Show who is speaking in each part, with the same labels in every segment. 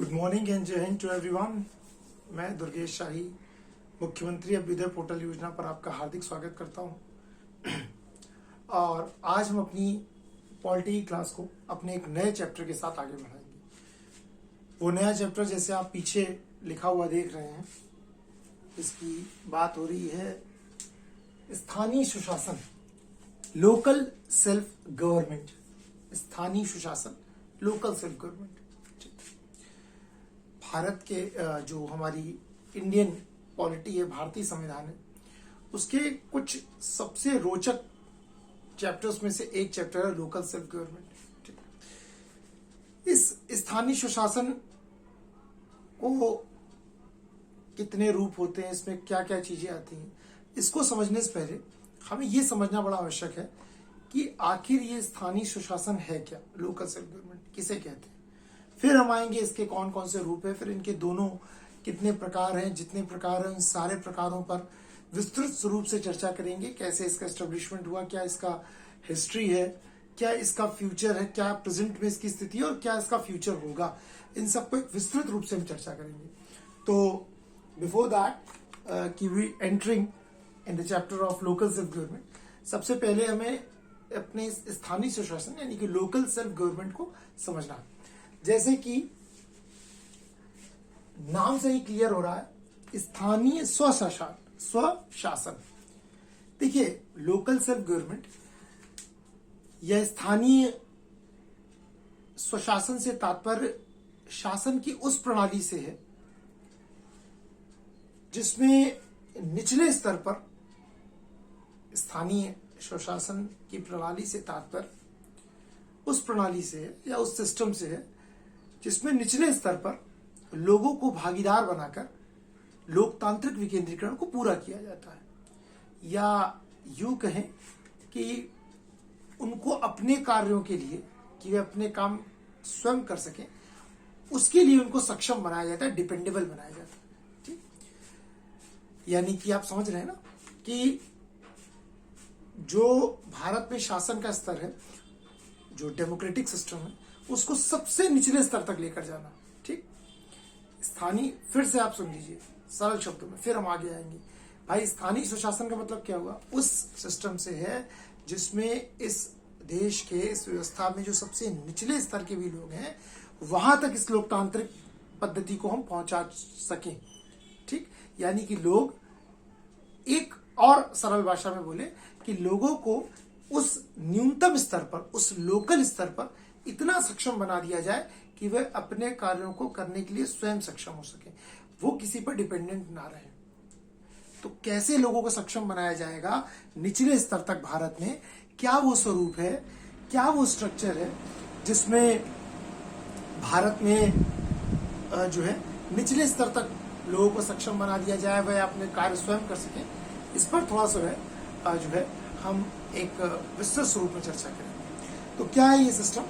Speaker 1: Good morning and जय Hind to everyone. मैं दुर्गेश शाही मुख्यमंत्री अभ्युदय पोर्टल योजना पर आपका हार्दिक स्वागत करता हूं। और आज हम अपनी पॉलिटी की क्लास को अपने एक नए चैप्टर के साथ आगे बढ़ाएंगे। वो नया चैप्टर जैसे आप पीछे लिखा हुआ देख रहे हैं, इसकी बात हो रही है स्थानीय सुशासन, लोकल सेल्फ गवर्नमेंट। स्थानीय सुशासन, लोकल सेल्फ गवर्नमेंट। भारत के जो हमारी इंडियन पॉलिटी है, भारतीय संविधान है, उसके कुछ सबसे रोचक चैप्टर्स में से एक चैप्टर है लोकल सेल्फ गवर्नमेंट। इस स्थानीय सुशासन को कितने रूप होते हैं, इसमें क्या क्या चीजें आती हैं, इसको समझने से पहले हमें ये समझना बड़ा आवश्यक है कि आखिर ये स्थानीय सुशासन है क्या, लोकल सेल्फ गवर्नमेंट किसे कहते हैं। फिर हम आएंगे इसके कौन कौन से रूप है, फिर इनके दोनों कितने प्रकार हैं, जितने प्रकार हैं उन सारे प्रकारों पर विस्तृत रूप से चर्चा करेंगे। कैसे इसका एस्टेब्लिशमेंट हुआ, क्या इसका हिस्ट्री है, क्या इसका फ्यूचर है, क्या प्रेजेंट में इसकी स्थिति है और क्या इसका फ्यूचर होगा, इन सबको विस्तृत रूप से हम चर्चा करेंगे। तो बिफोर दैट कि we entering in the chapter of local self government, सबसे पहले हमें अपने स्थानीय सुशासन यानी कि लोकल सेल्फ गवर्नमेंट को समझना है। जैसे कि नाम से ही क्लियर हो रहा है, स्थानीय स्वशासन। देखिए, लोकल सेल्फ गवर्नमेंट या स्थानीय स्वशासन से तात्पर्य शासन की उस प्रणाली से है जिसमें निचले स्तर पर, स्थानीय स्वशासन की प्रणाली से तात्पर्य उस प्रणाली से है या उस सिस्टम से है जिसमें निचले स्तर पर लोगों को भागीदार बनाकर लोकतांत्रिक विकेंद्रीकरण को पूरा किया जाता है, या यूं कहें कि उनको अपने कार्यों के लिए, कि वे अपने काम स्वयं कर सकें, उसके लिए उनको सक्षम बनाया जाता है, डिपेंडेबल बनाया जाता है। ठीक, यानी कि आप समझ रहे हैं ना कि जो भारत में शासन का स्तर है, जो डेमोक्रेटिक सिस्टम है, उसको सबसे निचले स्तर तक लेकर जाना। ठीक, स्थानीय, फिर से आप सुन लीजिए सरल शब्दों में, फिर हम आगे आएंगे। भाई, स्थानीय सुशासन का मतलब क्या हुआ? उस सिस्टम से है जिसमें इस देश के, इस व्यवस्था में जो सबसे निचले स्तर के भी लोग हैं, वहां तक इस लोकतांत्रिक पद्धति को हम पहुंचा सकें। ठीक, यानी कि लोग, एक और सरल भाषा में बोले कि लोगों को उस न्यूनतम स्तर पर, उस लोकल स्तर पर इतना सक्षम बना दिया जाए कि वे अपने कार्यों को करने के लिए स्वयं सक्षम हो सके, वो किसी पर डिपेंडेंट ना रहे। तो कैसे लोगों को सक्षम बनाया जाएगा निचले स्तर तक भारत में? क्या वो स्वरूप है, क्या वो स्ट्रक्चर है जिसमें भारत में जो है निचले स्तर तक लोगों को सक्षम बना दिया जाए, वह अपने कार्य स्वयं कर सके? इस पर थोड़ा सा जो है हम एक विस्तृत स्वरूप में चर्चा करेंगे। तो क्या है ये सिस्टम?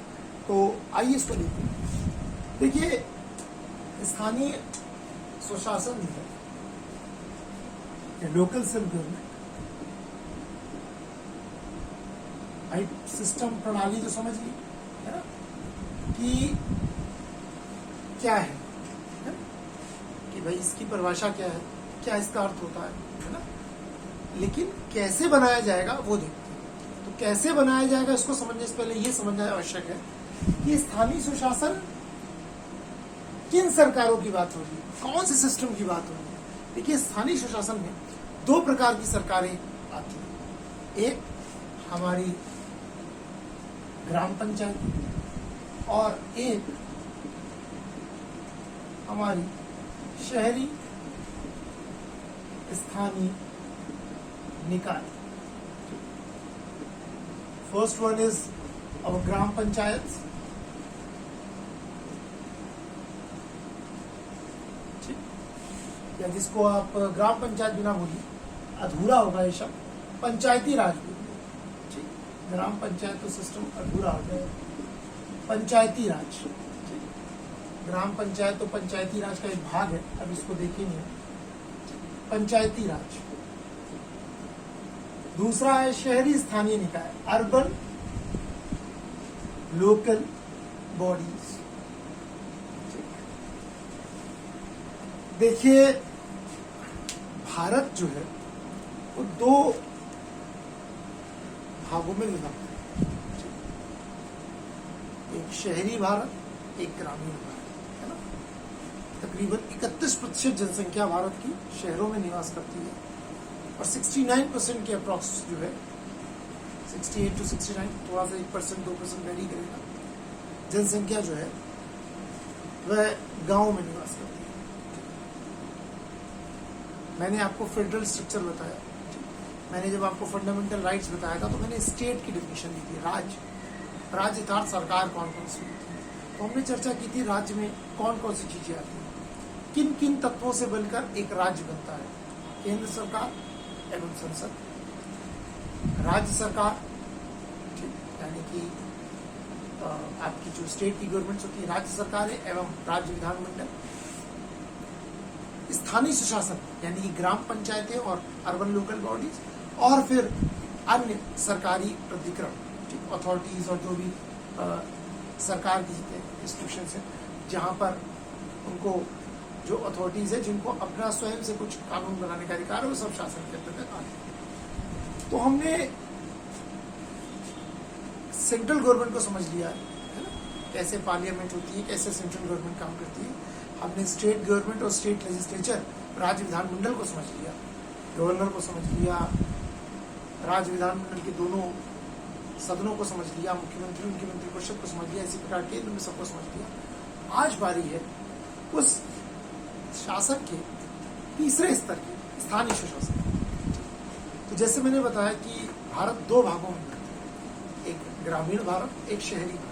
Speaker 1: तो आइए इसको देखते हैं। देखिए, स्थानीय स्वशासन है, लोकल सेल्फ गवर्नमेंट, भाई सिस्टम, प्रणाली तो समझ ली है ना कि क्या है ना? कि भाई इसकी परिभाषा क्या है, क्या इसका अर्थ होता है ना? लेकिन कैसे बनाया जाएगा वो देखते हैं। तो कैसे बनाया जाएगा इसको समझने से पहले ये समझना आवश्यक है कि स्थानीय सुशासन किन सरकारों की बात हो रही है, कौन से सिस्टम की बात हो रही है। देखिए, स्थानीय सुशासन में दो प्रकार की सरकारें आती हैं। एक हमारी ग्राम पंचायत और एक हमारी शहरी स्थानीय निकाय। फर्स्ट वन इज अवर ग्राम पंचायत, या जिसको आप ग्राम पंचायत बिना बोलिए, अधूरा होगा ये शब्द, पंचायती राज बोलिए। ठीक, ग्राम पंचायत तो सिस्टम अधूरा हो गया, पंचायती राज। ग्राम पंचायत तो पंचायती राज का एक भाग है, अब इसको देखेंगे। पंचायती राज। दूसरा है शहरी स्थानीय निकाय, अर्बन लोकल बॉडीज। देखिए, भारत जो है वो दो भागों में विभक्त है। एक शहरी भारत, एक ग्रामीण भारत, है ना। तकरीबन 31% जनसंख्या भारत की शहरों में निवास करती है और 69% के अप्रॉक्स जो है, 68 to 69, थोड़ा सा 1% 2% वेरी करेगा, जनसंख्या जो है वह गांव में निवास करती है। मैंने आपको फेडरल स्ट्रक्चर बताया, मैंने जब आपको फंडामेंटल राइट्स बताया था तो मैंने स्टेट की डेफिनेशन दी थी। राज्य अर्थात सरकार कौन कौन सी होती है, तो हमने चर्चा की थी राज्य में कौन कौन सी चीजें आती हैं, किन किन तत्वों से बनकर एक राज्य बनता है। केंद्र सरकार एवं संसद, राज्य सरकार, यानी कि आपकी जो स्टेट की गवर्नमेंट होती है राज्य सरकार है, एवं राज्य विधानमंडल, स्थानीय सुशासन यानी कि ग्राम पंचायतें और अर्बन लोकल बॉडीज, और फिर अन्य सरकारी प्राधिकरण, अथॉरिटीज और जो भी सरकार की इंस्टीट्यूशंस हैं जहां पर उनको जो अथॉरिटीज है जिनको अपना स्वयं से कुछ कानून बनाने का अधिकार है, वो सब शासन के अंतर्गत आते हैं। तो हमने सेंट्रल गवर्नमेंट को समझ लिया है ना, कैसे पार्लियामेंट होती है, कैसे सेंट्रल गवर्नमेंट काम करती है। हमने स्टेट गवर्नमेंट और स्टेट लेजिस्लेचर, राज्य विधानमंडल को समझ लिया, गवर्नर को समझ लिया, राज्य विधानमंडल के दोनों सदनों को समझ लिया, मुख्यमंत्री उनकी मंत्रिपरिषद को समझ लिया, इसी प्रकार केंद्र में सबको समझ लिया। आज बारी है उस शासन के तीसरे स्तर के स्थानीय सुशासन। तो जैसे मैंने बताया कि भारत दो भागों में बनता है, एक ग्रामीण भारत, एक शहरी भारत।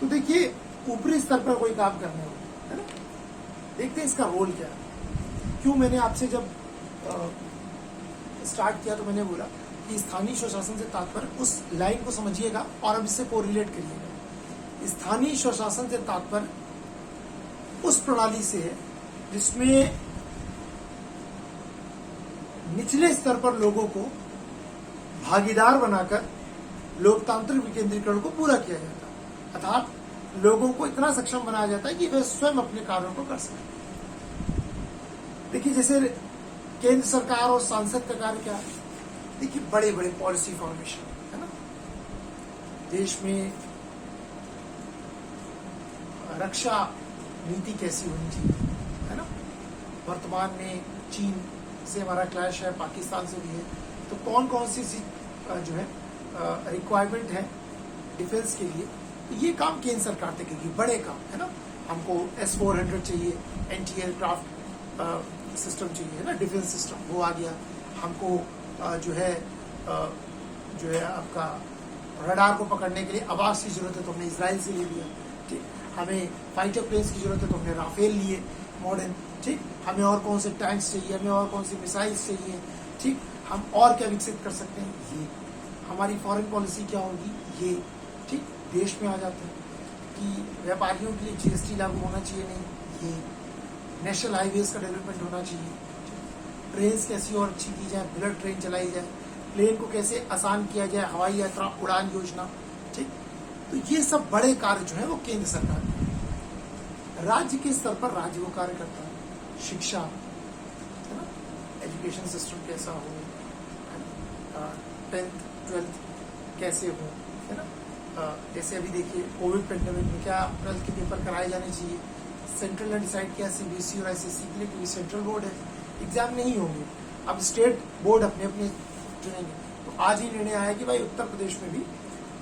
Speaker 1: तो देखिए, ऊपरी स्तर पर कोई काम करने हो, है ना, देखते हैं इसका रोल क्या है। क्यों मैंने आपसे जब स्टार्ट किया तो मैंने बोला कि स्थानीय स्वशासन से तात्पर्य, उस लाइन को समझिएगा और अब इससे कोरिलेट करिएगा। स्थानीय स्वशासन से तात्पर्य उस प्रणाली से है जिसमें निचले स्तर पर लोगों को भागीदार बनाकर लोकतांत्रिक विकेंद्रीकरण को पूरा किया जाता है, अर्थात लोगों को इतना सक्षम बनाया जाता है कि वे स्वयं अपने कार्यों को कर सकें। देखिए, जैसे केंद्र सरकार और सांसद का कार्य क्या है, देखिए बड़े बड़े पॉलिसी फॉर्मेशन, है ना, देश में रक्षा नीति कैसी होनी चाहिए, है ना। वर्तमान में चीन से हमारा क्लैश है, पाकिस्तान से भी है, तो कौन कौन सी जो है रिक्वायरमेंट है डिफेंस के लिए, ये काम केंद्र सरकार तक की बड़े काम, है ना। हमको S-400 चाहिए, एंटी एयरक्राफ्ट सिस्टम चाहिए, है ना, डिफेंस सिस्टम, वो आ गया। हमको जो है आपका रडार को पकड़ने के लिए अबास की जरूरत है, तो हमने इजराइल से ले लिया। ठीक, हमें फाइटर प्लेन्स की जरूरत है, तो हमने राफेल लिए मॉडर्न। ठीक, हमें और कौन से टैंक्स चाहिए, हमें और कौन सी मिसाइल्स चाहिए, ठीक, हम और क्या विकसित कर सकते हैं, ये हमारी फॉरेन पॉलिसी क्या होगी, ये ठीक देश में आ जाते हैं कि व्यापारियों के लिए GST लागू होना चाहिए, नहीं, ये नेशनल हाईवेज का डेवलपमेंट होना चाहिए, ट्रेन कैसी और अच्छी की जाए, बुलेट ट्रेन चलाई जाए, प्लेन को कैसे आसान किया जाए, हवाई यात्रा उड़ान योजना। ठीक, तो ये सब बड़े कार्य जो है वो केंद्र सरकार के। राज्य के स्तर पर राज्य वो कार्य करता है, शिक्षा, है ना, एजुकेशन सिस्टम कैसा हो, 10th 12th कैसे हो, है ना। जैसे अभी देखिए कोविड पेंडेमिक में क्या 12th के पेपर कराए जाने चाहिए, सेंट्रल ने डिसाइड किया CBSE और ICSE के लिए, क्योंकि सेंट्रल बोर्ड है, एग्जाम नहीं होंगे, अब स्टेट बोर्ड अपने अपने चुनेंगे। तो आज ही निर्णय आया कि भाई उत्तर प्रदेश में भी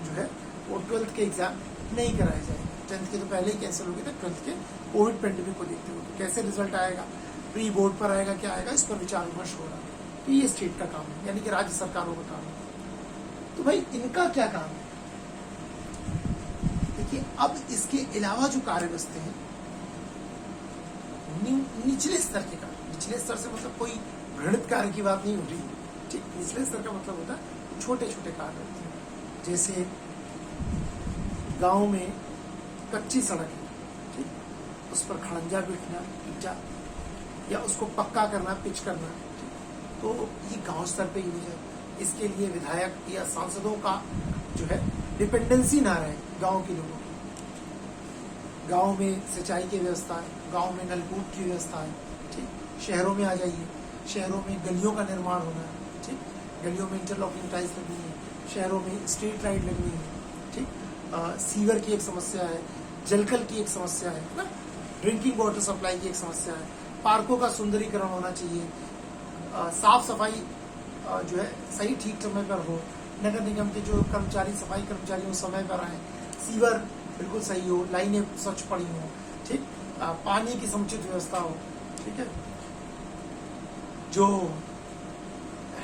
Speaker 1: जो है वो 12th के एग्जाम नहीं कराए जाएंगे। 10th के तो पहले ही कैंसिल हो गए थे, 12th के कोविड पेंडेमिक को देखते हुए। तो कैसे रिजल्ट आएगा, प्री बोर्ड पर आएगा, क्या आएगा, इस पर विचार विमर्श हो रहा है। तो ये स्टेट का काम है, यानी कि राज्य सरकारों का काम है। तो भाई इनका क्या काम है, देखिए अब इसके अलावा जो कार्य बचते हैं निचले स्तर के कार्य, निचले स्तर से मतलब कोई घृणित कार्य की बात नहीं हो रही, ठीक, निचले स्तर का मतलब होता है छोटे छोटे कार्य होते हैं। जैसे गांव में कच्ची सड़क है, ठीक, उस पर खड़ंजा बिठना, ईटा, या उसको पक्का करना, पिच करना, ठीक, तो ये गांव स्तर पे ही हो जाए। इसके लिए विधायक या सांसदों का जो है डिपेंडेंसी ना रहे गांव के लोगों की। गांव में सिंचाई की व्यवस्था है, गांव में नलकूप की व्यवस्था है, ठीक। शहरों में आ जाइए, शहरों में गलियों का निर्माण होना है, ठीक। गलियों में इंटरलॉकिंग टाइल्स लगनी है, शहरों में स्ट्रीट लाइट लगनी है, ठीक। सीवर की एक समस्या है, जलकल की एक समस्या है ना, ड्रिंकिंग वाटर सप्लाई की एक समस्या है, पार्कों का सुंदरीकरण होना चाहिए, साफ सफाई जो है सही ठीक समय पर हो, नगर निगम के जो कर्मचारी सफाई कर्मचारी हो समय पर आए, सीवर बिल्कुल सही हो, लाइनें स्वच्छ पड़ी हो, ठीक। पानी की समुचित व्यवस्था हो, ठीक है। जो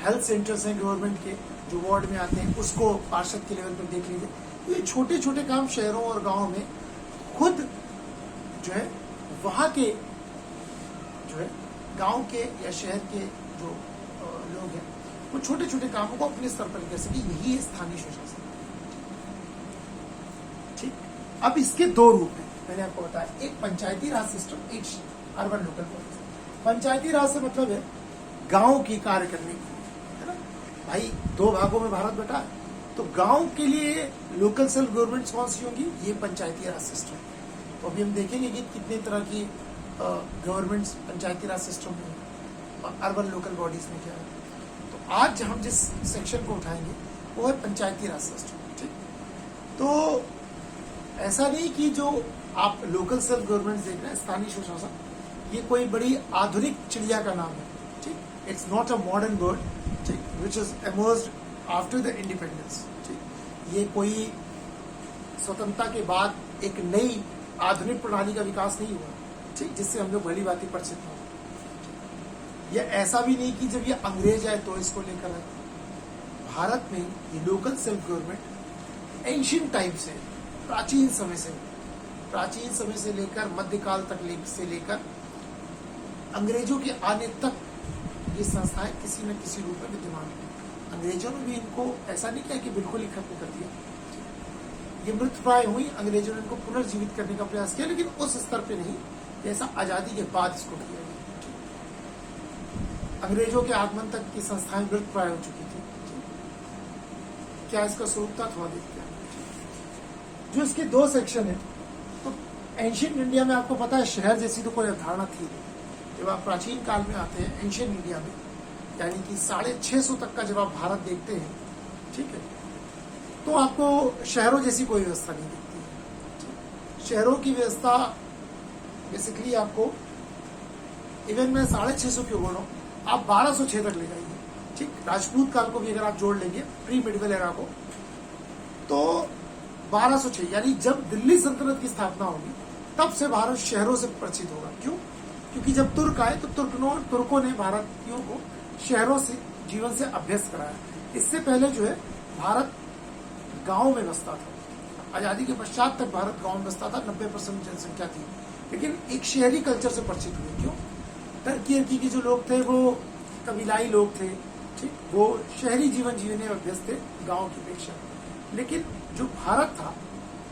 Speaker 1: हेल्थ सेंटर्स हैं गवर्नमेंट के जो वार्ड में आते हैं उसको पार्षद के लेवल पर देख लीजिए। ये छोटे छोटे काम शहरों और गांवों में खुद जो है वहां के जो है गांव के या शहर के जो लोग हैं वो छोटे छोटे कामों को अपने स्तर पर कर सके, यही है स्थानीय सुशासन, ठीक। अब इसके दो रूप हैं, मैंने आपको बताया, एक पंचायती राज सिस्टम, एक अर्बन लोकल बॉडी। पंचायती राज से मतलब है गांव की कार्य करने की, है ना भाई। दो भागों में भारत बटा है, तो गांव के लिए लोकल सेल्फ गवर्नमेंट कौन सी होंगी, ये पंचायती राज सिस्टम। तो अभी हम देखेंगे कि कितने तरह की गवर्नमेंट्स पंचायती राज सिस्टम में और अर्बन लोकल बॉडीज में क्या है। तो आज हम जिस सेक्शन को उठाएंगे वो है पंचायती राज सिस्टम, ठीक। तो ऐसा नहीं कि जो आप लोकल सेल्फ गवर्नमेंट देख रहे हैं, स्थानीय सुशासन, ये कोई बड़ी आधुनिक चिड़िया का नाम है, ठीक। It's not a modern bird, ठीक, which is emerged after the independence, ठीक। ये कोई स्वतंत्रता के बाद एक नई आधुनिक प्रणाली का विकास नहीं हुआ, ठीक, जिससे हम लोग भली बातें परिचित हो। यह ऐसा भी नहीं कि जब ये अंग्रेज आए तो इसको लेकर आए। भारत में ये local self government ancient time से, प्राचीन समय से लेकर मध्यकाल तक से लेकर अंग्रेजों के आने तक ये संस्थाएं किसी न किसी रूप में विद्यमान है। अंग्रेजों ने भी इनको ऐसा नहीं किया कि बिल्कुल ही खत्म कर दिया, ये मृतप्राय हुई, अंग्रेजों ने इनको पुनर्जीवित करने का प्रयास किया, लेकिन उस स्तर पे नहीं जैसा आजादी के बाद इसको किया गया। अंग्रेजों के आगमन तक की संस्थाएं मृतप्राय हो चुकी थी। क्या इसका स्वरूप था, थोड़ा देखते हैं। जो इसके दो सेक्शन है, तो एंशियंट इंडिया में आपको पता है शहर जैसी तो कोई अवधारणा थी नहीं। जब आप प्राचीन काल में आते हैं एंशियंट इंडिया में, यानी कि 650 तक का जब आप भारत देखते हैं, ठीक है, तो आपको शहरों जैसी कोई व्यवस्था नहीं दिखती है। शहरों की व्यवस्था बेसिकली आपको, इवन मैं 650 क्यों बोल रहा हूँ, आप 1206 तक ले जाइए, ठीक। राजपूत काल को भी अगर आप जोड़ लेंगे, प्री मेडिवल एरा को, तो 1206 यानी जब दिल्ली सल्तनत की स्थापना होगी तब से भारत शहरों से परिचित होगा। क्यों? क्योंकि जब तुर्क आए तो तुर्कों ने भारतीयों को शहरों से जीवन से अभ्यस्त कराया। इससे पहले जो है भारत गांव में बसता था। आजादी के पश्चात तक भारत गांव में बसता था, 90% जनसंख्या थी, लेकिन एक शहरी कल्चर से परिचित हुए। क्यों? टर्की के जो लोग थे वो कबीलाई लोग थे, ठीक, वो शहरी जीवन जीने में अभ्यस्त थे गांव की अपेक्षा। लेकिन जो भारत था,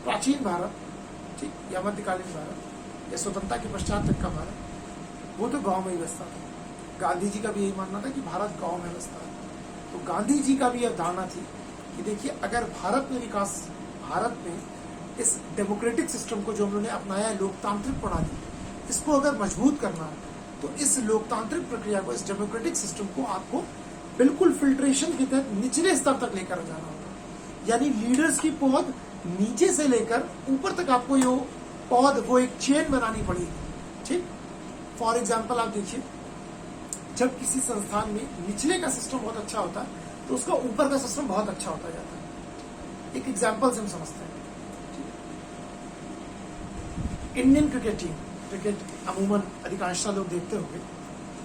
Speaker 1: प्राचीन भारत, ठीक, या मध्यकालीन भारत या स्वतंत्रता के पश्चात तक का भारत, वो तो गांव में ही बसता था। गांधी जी का भी यही मानना था कि भारत गांव में बसता है। तो गांधी जी का भी यह धारणा थी कि देखिए, अगर भारत में इस डेमोक्रेटिक सिस्टम को जो हम लोगों ने अपनाया है, लोकतांत्रिक प्रणाली, इसको अगर मजबूत करना है तो इस लोकतांत्रिक प्रक्रिया को, इस डेमोक्रेटिक सिस्टम को आपको बिल्कुल फिल्ट्रेशन के तहत निचले स्तर तक लेकर जाना होगा। यानी लीडर्स की पौध नीचे से लेकर ऊपर तक आपको ये पौध, वो एक चेन बनानी पड़ेगी, ठीक। फॉर एग्जाम्पल आप देखिए, जब किसी संस्थान में निचले का सिस्टम बहुत अच्छा होता है तो उसका ऊपर का सिस्टम बहुत अच्छा होता जाता है। एक एग्जाम्पल से हम समझते हैं। इंडियन क्रिकेट टीम, क्रिकेट अमूमन अधिकांशतः लोग देखते होंगे।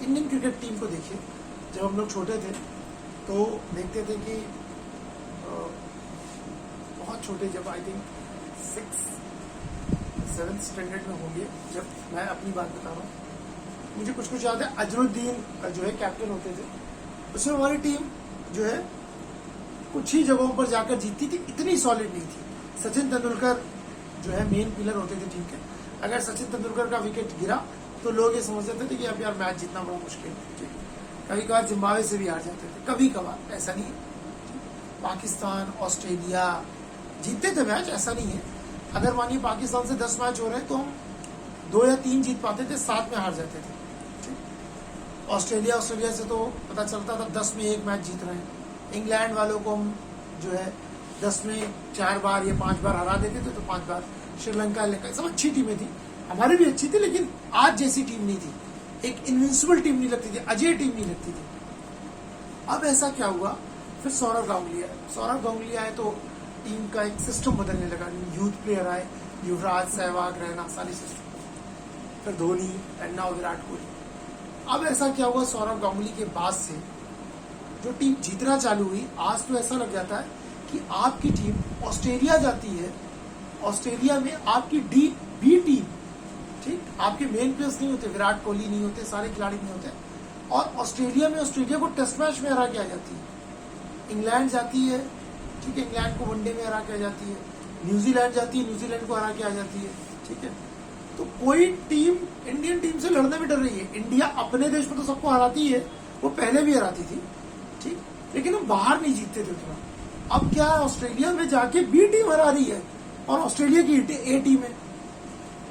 Speaker 1: इंडियन क्रिकेट टीम को देखिए, जब हम लोग छोटे थे तो देखते थे कि बहुत छोटे, जब आई थिंक 6-7 स्टैंडर्ड में होंगे, जब मैं अपनी बात बता रहा हूँ, मुझे कुछ याद है। अजरुद्दीन जो है कैप्टन होते थे, उसमें हमारी टीम जो है कुछ ही जगहों पर जाकर जीतती थी, इतनी सॉलिड नहीं थी। सचिन तेंदुलकर जो है मेन पिलर होते थे टीम के। अगर सचिन तेंदुलकर का विकेट गिरा तो लोग ये समझते थे कि अब यार मैच जीतना बड़ा मुश्किल है। कभी कभार जिम्बाब्वे से भी हार जाते थे, कभी कभार, ऐसा नहीं है। पाकिस्तान, ऑस्ट्रेलिया जीतते थे मैच, ऐसा नहीं है, अगर मानिए पाकिस्तान से 10 मैच हो रहे हैं तो हम 2 या 3 जीत पाते थे, 7 में हार जाते थे। ऑस्ट्रेलिया से तो पता चलता था 10 में 1 मैच जीत रहे हैं। इंग्लैंड वालों को हम जो है 10 में 4 बार या 5 बार हरा देते थे, तो 5 बार। श्रीलंका सब अच्छी टीमें थी, हमारी भी अच्छी थी, लेकिन आज जैसी टीम नहीं थी, एक इनविंसिबल टीम नहीं लगती थी, अजय टीम नहीं लगती थी। अब ऐसा क्या हुआ, फिर सौरव गांगुली आए तो टीम का एक सिस्टम बदलने लगा, यूथ प्लेयर आए, युवराज, सहवाग, रैना, सारी सिस्टम, फिर धोनी, नाउ विराट कोहली। अब ऐसा क्या हुआ, सौरव गांगुली के बाद से जो टीम जीतना चालू हुई, आज तो ऐसा लग जाता है कि आपकी टीम ऑस्ट्रेलिया जाती है, ऑस्ट्रेलिया में आपकी बी टीम, ठीक, आपके मेन प्लेयर्स नहीं होते, विराट कोहली नहीं होते, सारे खिलाड़ी नहीं होते, और ऑस्ट्रेलिया को टेस्ट मैच में हरा के आ जाती है। इंग्लैंड जाती है, ठीक है, इंग्लैंड को वनडे में हरा के आ जाती है। न्यूजीलैंड जाती है, न्यूजीलैंड को हरा के आ जाती है, ठीक है। तो कोई टीम इंडियन टीम से लड़ने में डर रही है। इंडिया अपने देश में तो सबको हराती है, वो पहले भी हराती थी, ठीक, लेकिन हम बाहर नहीं जीतते थे उतना। अब क्या, ऑस्ट्रेलिया में जाके बी टीम हरा रही है और ऑस्ट्रेलिया की ए टीम है।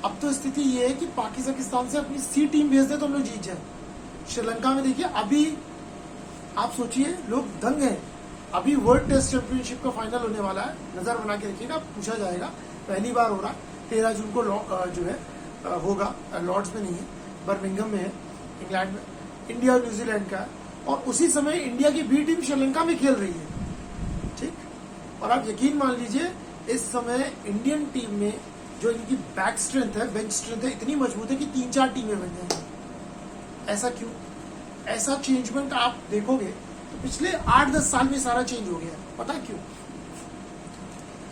Speaker 1: अब तो स्थिति ये है कि पाकिस्तान से अपनी सी टीम भेज दे तो हम लोग जीत जाए। श्रीलंका में देखिए, अभी आप सोचिए, लोग दंग हैं। अभी वर्ल्ड टेस्ट चैंपियनशिप का फाइनल होने वाला है, नजर बना के रखिएगा, पूछा जाएगा, पहली बार हो रहा है। 13 जून को जो है होगा, लॉर्ड्स में नहीं है, बर्मिंघम में है, इंग्लैंड में। इंडिया और न्यूजीलैंड का, और उसी समय इंडिया की बी टीम श्रीलंका में खेल रही है, ठीक। और आप यकीन मान लीजिए, इस समय इंडियन टीम में जो इनकी बैक स्ट्रेंथ है, बेंच स्ट्रेंथ है, इतनी मजबूत है कि 3-4 टीमें बन जाएंगी। ऐसा क्यों? ऐसा चेंजमेंट आप देखोगे तो पिछले 8-10 साल में सारा चेंज हो गया है। पता क्यों?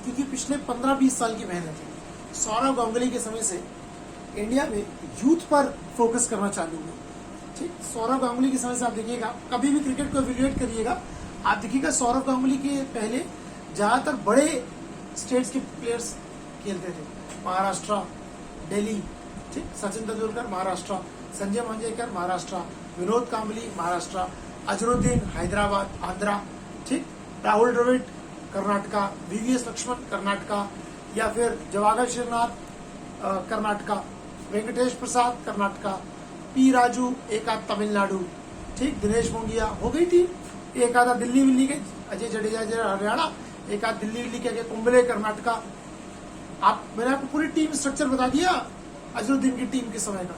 Speaker 1: क्योंकि पिछले 15-20 साल की मेहनत है। सौरव गांगुली के समय से इंडिया में यूथ पर फोकस करना चालू हुआ, ठीक। सौरव गांगुली के समय से आप देखिएगा, कभी भी क्रिकेट को इवैल्यूएट करिएगा, आप देखिएगा सौरव गांगुली के पहले ज्यादातर बड़े स्टेट्स के प्लेयर्स खेलते थे। महाराष्ट्र, दिल्ली, ठीक, सचिन तेंदुलकर महाराष्ट्र, संजय मंजरेकर महाराष्ट्र, विनोद कांबली महाराष्ट्र, अजरुद्दीन हैदराबाद आंध्रा, ठीक, राहुल द्रविड़ कर्नाटका, वीवीएस लक्ष्मण कर्नाटका, या फिर जवाहर श्रीनाथ कर्नाटका, वेंकटेश प्रसाद कर्नाटका, पी राजू एक आध तमिलनाडु, ठीक, दिनेश मोंगिया, हो गई थी। एक आधा दिल्ली विल्ली के, अजय जडेजा हरियाणा, एक आध दिल्ली विल्ली के कुंबले कर्नाटका। मैंने आपको पूरी टीम स्ट्रक्चर बता दिया अजरुद्दीन की टीम के समय का।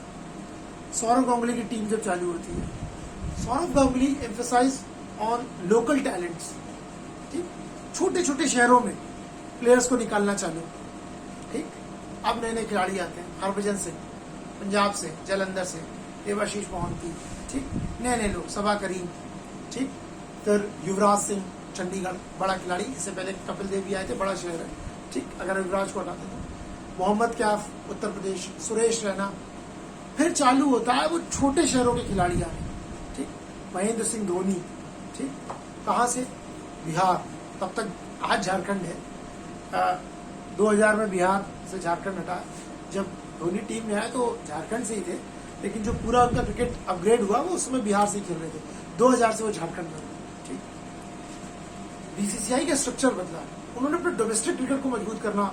Speaker 1: सौरव गांगुली की टीम जब चालू होती है, Saurav Ganguly emphasize on local talents, ठीक, छोटे छोटे शहरों में प्लेयर्स को निकालना चालू, ठीक। अब नए नए खिलाड़ी आते हैं, हरभजन सिंह पंजाब से, जालंधर से, देवाशीष मोहंती, ठीक, नए नए लोग, सबा करीम, ठीक, फिर युवराज सिंह चंडीगढ़, बड़ा खिलाड़ी, इससे पहले कपिल देव भी आए थे, बड़ा शहर है, ठीक, अगर युवराज को हटाते तो। मोहम्मद कैफ उत्तर प्रदेश, सुरेश रैना, फिर चालू होता है वो छोटे शहरों के खिलाड़ी आने, ठीक, महेंद्र सिंह धोनी, ठीक, कहाँ से? बिहार, तब तक आज झारखंड है। 2000 में बिहार से झारखंड हटा, जब धोनी टीम में आए तो झारखंड से ही थे, लेकिन जो पूरा उनका क्रिकेट अपग्रेड हुआ वो उसमें बिहार से ही खेल रहे थे। 2000 से वो झारखंड में, ठीक। बीसीसीआई का स्ट्रक्चर बदला, उन्होंने अपने डोमेस्टिक क्रिकेट को मजबूत करना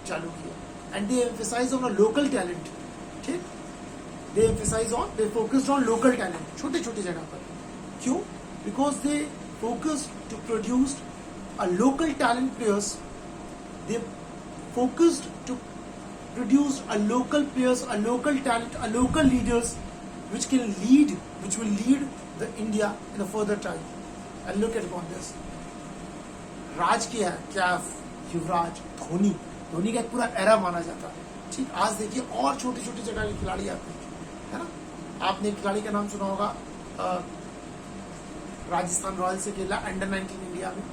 Speaker 1: चालू किया, and they emphasize on local talent, ठीक, they focused on local talent, छोटे छोटे जगह पर। क्यों? Because they focused to produce a local talent players. They focused to produce a local players, a local talent, a local leaders, which will lead the India in a further time. And look at upon this. राज किया है, कैफ, युवराज, धोनी का एक पूरा era माना जाता है, ठीक। आज देखिए और छोटे छोटे जगह के खिलाड़ी आते हैं, है ना। आपने एक खिलाड़ी का नाम सुना होगा, राजस्थान रॉयल्स से खेला, अंडर 19 इंडिया में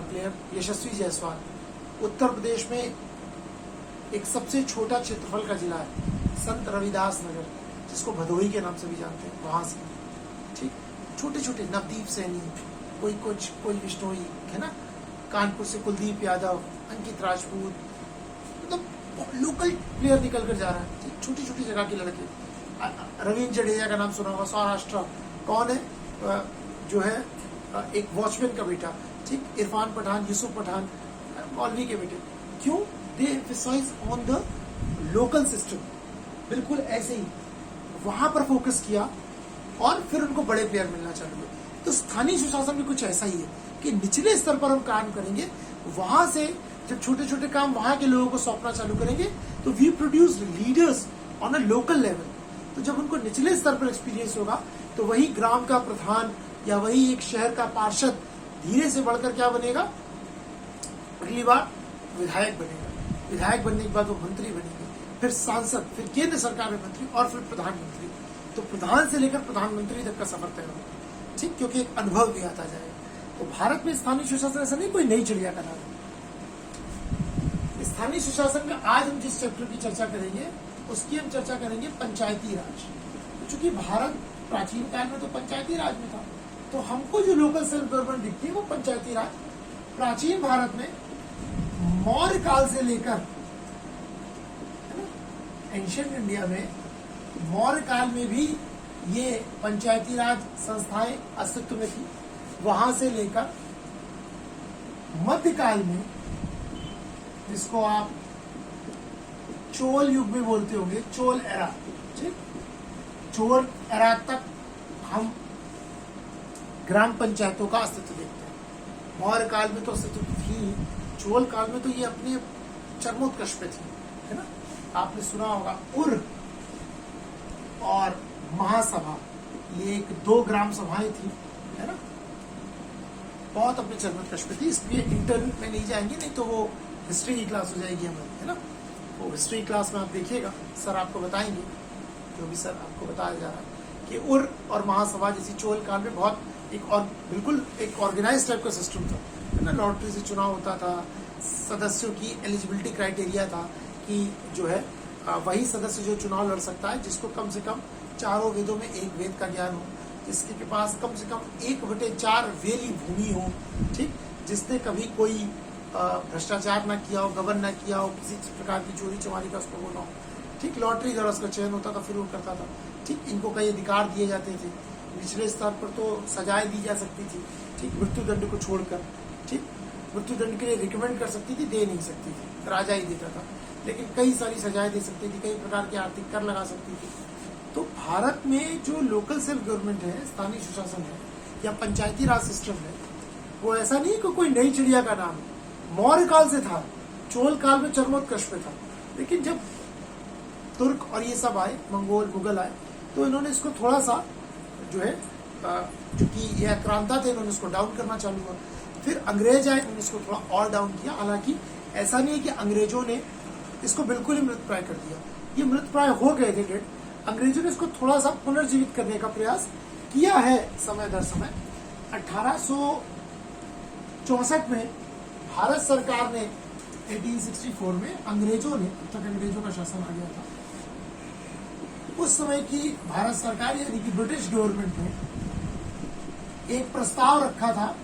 Speaker 1: प्लेयर, यशस्वी जायसवाल। उत्तर प्रदेश में एक सबसे छोटा क्षेत्रफल का जिला है, संत रविदास नगर, जिसको भदोही के नाम से भी जानते हैं, वहां से, ठीक। छोटे छोटे नवदीप सैनी, कोई विष्णोई, है ना। कानपुर से कुलदीप यादव, अंकित राजपूत, मतलब लोकल प्लेयर निकल कर जा रहा है, छोटी छोटी जगह के लड़के। रवींद्र जडेजा का नाम सुना होगा, सौराष्ट्र, कौन है? जो है एक वॉचमैन का बेटा, ठीक, इरफान पठान, यूसुफ पठान, मौलवी के बेटे। क्यों? They emphasize on the local system, बिल्कुल ऐसे ही वहां पर फोकस किया और फिर उनको बड़े प्लेयर मिलना चालू हुए। तो स्थानीय सुशासन भी कुछ ऐसा ही है कि निचले स्तर पर हम काम करेंगे, वहां से जब छोटे छोटे काम वहां के लोगों को सौंपना चालू करेंगे तो we produce leaders on a local level. तो जब उनको निचले स्तर पर एक्सपीरियंस होगा तो वही ग्राम का प्रधान या वही एक शहर का पार्षद धीरे से बढ़कर क्या बनेगा, अगली बार विधायक बनेगा, विधायक बनने के बाद वो मंत्री बनेंगे, फिर सांसद, फिर केंद्र सरकार में मंत्री और फिर प्रधानमंत्री। तो प्रधान से लेकर प्रधानमंत्री तक का सफर तय होगा, ठीक, क्योंकि एक अनुभव भी आता जाएगा। तो भारत में स्थानीय सुशासन ऐसा नहीं कोई नई चिड़िया का नाम है। स्थानीय सुशासन का आज हम जिस चैप्टर की चर्चा करेंगे उसकी हम चर्चा करेंगे पंचायती राज। चूंकि भारत प्राचीन काल में तो पंचायती राज में था, तो हमको जो लोकल सेल्फ गवर्नमेंट दिखती है वो पंचायती राज। प्राचीन भारत में मौर्य काल से लेकर एंशिएंट इंडिया में मौर्य काल में भी ये पंचायती राज संस्थाएं अस्तित्व में थी। वहां से लेकर मध्यकाल में, जिसको आप चोल युग में बोलते होंगे, चोल एरा, ठीक, चोल एरा तक हम ग्राम पंचायतों का अस्तित्व देखते हैं। मौर्य काल में तो अस्तित्व थी, चोल काल में तो ये अपने चरमोत्कर्ष पे थी, है ना। आपने सुना होगा उर और महासभा, ये एक दो ग्राम सभाएं थी, है ना, बहुत अपने चरमोत्कर्ष पे थी। इसलिए इंटरनेट में नहीं जाएंगे, नहीं तो वो हिस्ट्री की क्लास हो जाएगी हमारी, है ना। वो हिस्ट्री क्लास में आप देखिएगा, सर आपको बताएंगे, जो भी सर आपको बताया जा रहा है कि उर और महासभा जैसी चोल काल में बहुत एक और बिल्कुल एक ऑर्गेनाइज टाइप का सिस्टम था, है ना। लॉटरी से चुनाव होता था, सदस्यों की एलिजिबिलिटी क्राइटेरिया था कि जो है वही सदस्य जो चुनाव लड़ सकता है जिसको कम से कम चारों वेदों में एक वेद का ज्ञान हो, जिसके पास कम से कम 1/4 वेली भूमि हो, ठीक, जिसने कभी कोई भ्रष्टाचार ना किया हो, गबन ना किया हो, किसी प्रकार की चोरी चमारी का उसको होना हो, ठीक। लॉटरी द्वारा उसका चयन होता था, फिर वो करता था, ठीक। इनको कई अधिकार दिए जाते थे। निचले स्तर पर तो सजाएं दी जा सकती थी, ठीक, मृत्यु दंड को छोड़कर, ठीक। मृत्यु दंड के लिए रिकमेंड कर सकती थी, दे नहीं सकती थी, राजा ही देता था, लेकिन कई सारी सजाएं दे सकती थी, कई प्रकार के आर्थिक कर लगा सकती थी। तो भारत में जो लोकल सेल्फ गवर्नमेंट है, स्थानीय सुशासन है या पंचायती राज सिस्टम है, वो ऐसा नहीं कि कोई नई चिड़िया का नाम है। मौर्य काल से था, चोल काल में चरमोत्कर्ष पे था, लेकिन जब तुर्क और ये सब आए, मंगोल मुगल आए, तो इन्होंने इसको थोड़ा सा जो है चूंकि ये आक्रांता थे, इन्होंने इसको डाउन करना चालू हुआ। फिर अंग्रेज आए, उन्होंने इसको थोड़ा और डाउन किया। हालांकि ऐसा नहीं है कि अंग्रेजों ने इसको बिल्कुल ही मृतप्राय कर दिया, ये मृतप्राय हो गए थे डेड। अंग्रेजों ने इसको थोड़ा सा पुनर्जीवित करने का प्रयास किया है समय दर समय। 1864 में भारत सरकार ने 1864 में अंग्रेजों ने, तब तक अंग्रेजों का शासन आ गया था, उस समय की भारत सरकार यानी कि ब्रिटिश गवर्नमेंट ने एक प्रस्ताव रखा था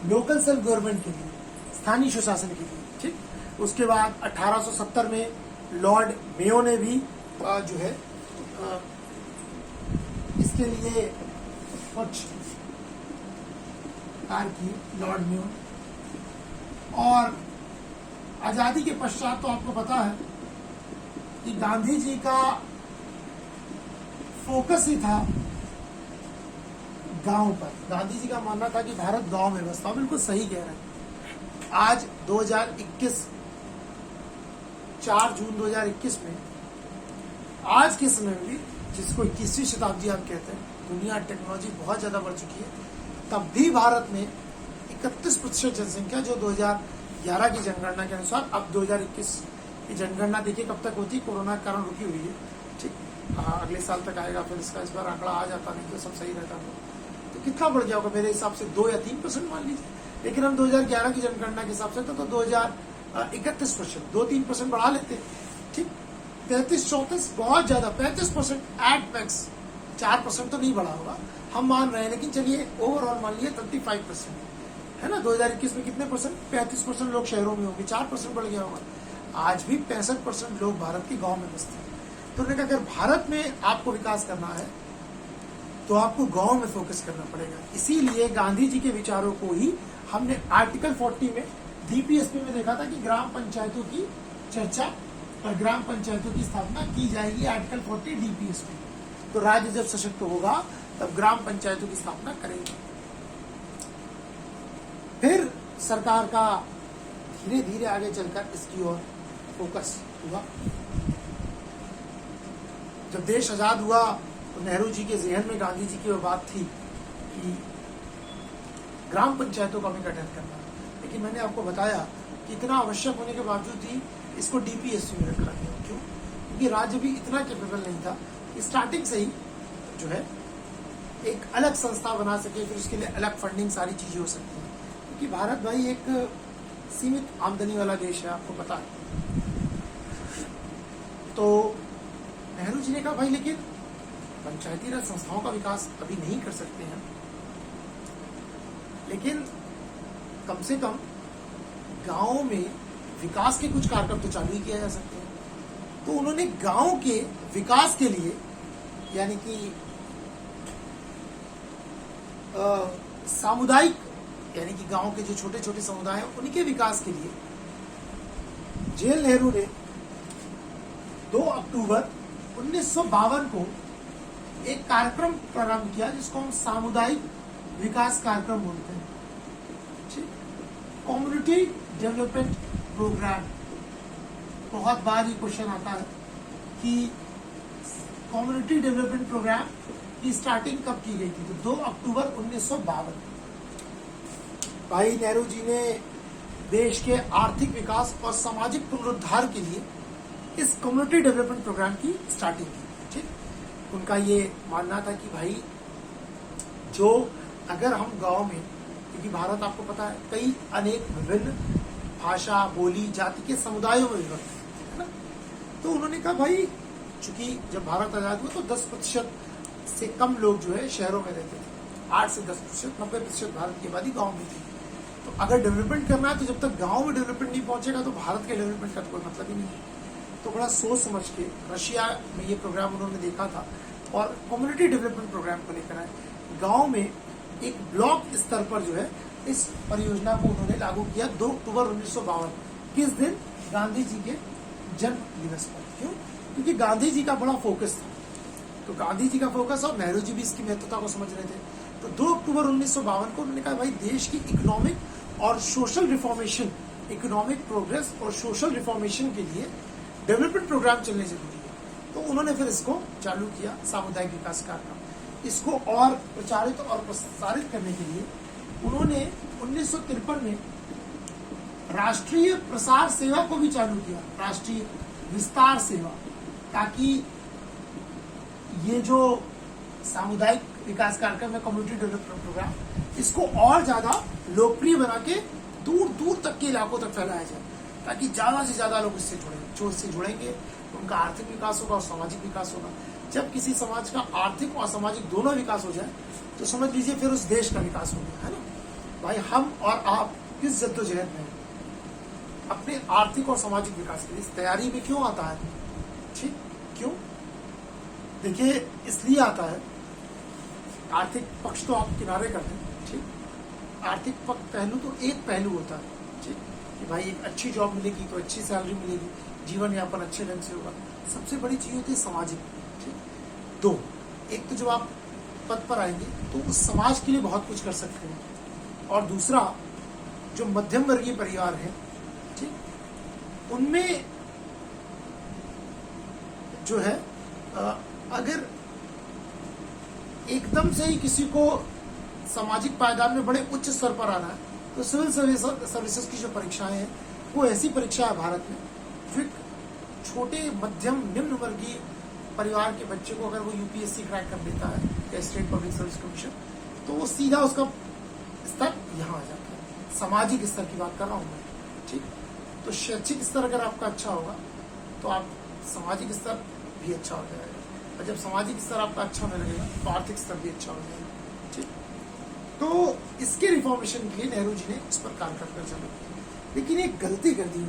Speaker 1: लोकल सेल्फ गवर्नमेंट के लिए, स्थानीय सुशासन के लिए, ठीक। उसके बाद 1870 में लॉर्ड मेयो ने भी जो है इसके लिए कुछ कार्य किए, लॉर्ड मेयो। और आजादी के पश्चात तो आपको पता है कि गांधी जी का फोकस ही था गांव पर। गांधी जी का मानना था कि भारत गांव में बसता, बिल्कुल सही कह रहे हैं। आज 2021 4 जून 2021 में, आज के समय में भी, जिसको 21वीं शताब्दी आप कहते हैं, दुनिया टेक्नोलॉजी बहुत ज्यादा बढ़ चुकी है, तब भी भारत में 31% जनसंख्या, जो 2011 की जनगणना के अनुसार, अब 2021 की जनगणना देखिए कब तक होती, कोरोना के कारण रुकी हुई है, ठीक। अगले साल तक आएगा, फिर इसका इस बार आंकड़ा आ जाता, नहीं तो सब सही रहता। तो कितना बढ़ गया होगा, मेरे हिसाब से 2 या 3% मान लीजिए, लेकिन हम 2011 की जनगणना के हिसाब से तो 31%, 2-3% बढ़ा लेते, ठीक। 33-34 बहुत ज्यादा, 35% एट मैक्स, 4% तो नहीं बढ़ा होगा, हम मान रहे हैं, लेकिन चलिए ओवरऑल मान लिया 35%, है ना। 2021 में कितने परसेंट, 35% लोग शहरों में होंगे, 4% बढ़ गया होगा। आज भी 65% लोग भारत के गांव में बसते हैं। तो उन्होंने कहा अगर भारत में आपको विकास करना है तो आपको गांव में फोकस करना पड़ेगा। इसीलिए गांधी जी के विचारों को ही हमने आर्टिकल 40 में डीपीएसपी में देखा था कि ग्राम पंचायतों की चर्चा और ग्राम पंचायतों की स्थापना की जाएगी, आर्टिकल 40 डीपीएसपी। तो राज्य जब सशक्त होगा तब ग्राम पंचायतों की स्थापना करेगा। फिर सरकार का धीरे धीरे आगे चलकर इसकी ओर फोकस हुआ। जब देश आजाद हुआ तो नेहरू जी के जहन में गांधी जी की वो बात थी कि ग्राम पंचायतों का भी गठन करना, लेकिन मैंने आपको बताया कि इतना आवश्यक होने के बावजूद ही इसको डीपीएससी में रखा गया। क्यों? क्योंकि राज्य भी इतना कैपेबल नहीं था कि स्टार्टिंग से ही जो है एक अलग संस्था बना सके, फिर उसके लिए अलग फंडिंग, सारी चीजें हो सकती हैं। क्योंकि भारत भाई एक सीमित आमदनी वाला देश है, आपको पता है। तो नेहरू जी ने कहा भाई लेकिन पंचायती राज संस्थाओं का विकास अभी नहीं कर सकते हैं, लेकिन कम से कम गांव में विकास के कुछ कार्यक्रम तो चालू ही किया जा सकते हैं। तो उन्होंने गांव के विकास के लिए, यानी कि सामुदायिक, यानी कि गांव के जो छोटे छोटे समुदाय हैं उनके विकास के लिए जेएल नेहरू ने 2 अक्टूबर 1952 को एक कार्यक्रम प्रारंभ किया जिसको हम सामुदायिक विकास कार्यक्रम बोलते हैं, कम्युनिटी डेवलपमेंट प्रोग्राम। बहुत बार ये क्वेश्चन आता है कि कम्युनिटी डेवलपमेंट प्रोग्राम की स्टार्टिंग कब की गई थी? तो 2 अक्टूबर 1952 भाई नेहरू जी ने देश के आर्थिक विकास और सामाजिक पुनरुद्धार के लिए इस कम्युनिटी डेवलपमेंट प्रोग्राम की स्टार्टिंग की। ठीक, उनका ये मानना था कि भाई जो अगर हम गांव में, क्योंकि भारत आपको पता है कई अनेक विभिन्न भाषा, बोली, जाति के समुदायों में विभक्त है ना, तो उन्होंने कहा भाई चूंकि जब भारत आजाद हुआ तो 10% से कम लोग जो है शहरों में रहते थे, 8 से 10%, 90% भारत की आबादी गाँव में थी। तो अगर डेवलपमेंट करना है तो जब तक गाँव में डेवलपमेंट नहीं पहुंचेगा तो भारत के डेवलपमेंट का तो कोई मतलब ही नहीं है। तो बड़ा सोच समझ के रशिया में ये प्रोग्राम उन्होंने देखा था और कम्युनिटी डेवलपमेंट प्रोग्राम को लेकर आए। गाँव में एक ब्लॉक स्तर पर जो है इस परियोजना को उन्होंने लागू किया 2 अक्टूबर 1952। किस दिन? गांधी जी के जन्म दिवस पर। क्यों? क्योंकि गांधी जी का बड़ा फोकस था, तो गांधी जी का फोकस और नेहरू जी भी इसकी महत्वता को समझ रहे थे। तो 2 अक्टूबर 1952 को उन्होंने कहा भाई देश की इकोनॉमिक और सोशल रिफॉर्मेशन, इकोनॉमिक प्रोग्रेस और सोशल रिफॉर्मेशन के लिए डेवलपमेंट प्रोग्राम चलने जरूरी है। तो उन्होंने फिर इसको चालू किया, सामुदायिक विकास कार्यक्रम। इसको और प्रचारित और प्रसारित करने के लिए उन्होंने 1953 में राष्ट्रीय प्रसार सेवा को भी चालू किया, राष्ट्रीय विस्तार सेवा, ताकि ये जो सामुदायिक विकास कार्यक्रम है, कम्युनिटी डेवलपमेंट प्रोग्राम, इसको और ज्यादा लोकप्रिय बना के दूर दूर तक के इलाकों तक फैलाया जाए, ताकि ज्यादा से ज्यादा लोग इससे जुड़ेंगे, उनका आर्थिक विकास होगा और सामाजिक विकास होगा। जब किसी समाज का आर्थिक और सामाजिक दोनों विकास हो जाए तो समझ लीजिए फिर उस देश का विकास हो गया, है ना भाई। हम और आप किस जद्दोजहद में अपने आर्थिक और सामाजिक विकास के लिए इस तैयारी में क्यों आता है? ठीक, क्यों? देखिए इसलिए आता है, आर्थिक पक्ष तो आप किनारे कर दें, ठीक, आर्थिक पहलू तो एक पहलू होता है, ठीक, कि भाई एक अच्छी जॉब मिलेगी तो अच्छी सैलरी मिलेगी, जीवन यापन अच्छे ढंग से होगा। सबसे बड़ी चीज होती है सामाजिक, ठीक। दो, एक तो जब आप पद पर आएंगे तो उस समाज के लिए बहुत कुछ कर सकते हैं, और दूसरा जो मध्यम वर्गीय परिवार है, ठीक, उनमें जो है अगर एकदम से ही किसी को सामाजिक पायदान में बड़े उच्च स्तर पर आना है तो सिविल सर्विसेज की जो परीक्षाएं हैं वो ऐसी परीक्षा है भारत में, फिर छोटे मध्यम निम्न वर्गीय परिवार के बच्चे को अगर वो यूपीएससी क्रैक कर लेता है या स्टेट पब्लिक सर्विस कमीशन, तो वो सीधा उसका स्तर यहाँ आ जाता है। सामाजिक स्तर की बात कर रहा हूँ मैं, ठीक। तो शैक्षिक स्तर अगर आपका अच्छा होगा तो आप सामाजिक स्तर भी अच्छा हो जाएगा, और जब सामाजिक स्तर आपका अच्छा होने लगेगा तो आर्थिक स्तर भी अच्छा हो जाएगा, ठीक। तो इसके रिफॉर्मेशन के लिए नेहरू जी ने इस पर काम कर चला, लेकिन एक गलती कर दी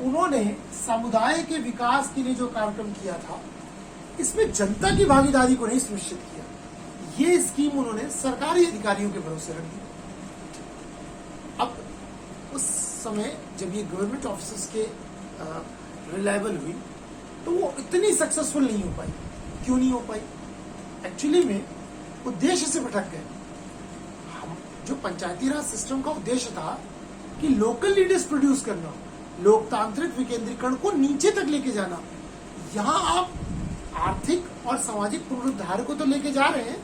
Speaker 1: उन्होंने समुदाय के विकास के लिए जो कार्यक्रम किया था इसमें जनता की भागीदारी को नहीं सुनिश्चित किया। ये स्कीम उन्होंने सरकारी अधिकारियों के भरोसे रख दी। अब उस समय जब ये गवर्नमेंट ऑफिसर्स के रिलायबल हुई तो वो इतनी सक्सेसफुल नहीं हो पाई। क्यों नहीं हो पाई? एक्चुअली में उद्देश्य से भटक गए। हम जो पंचायती राज सिस्टम का उद्देश्य था कि लोकल लीडर्स प्रोड्यूस करना, लोकतांत्रिक विकेंद्रीकरण को नीचे तक लेके जाना। यहाँ आप आर्थिक और सामाजिक पुनरुद्धार को तो लेके जा रहे हैं,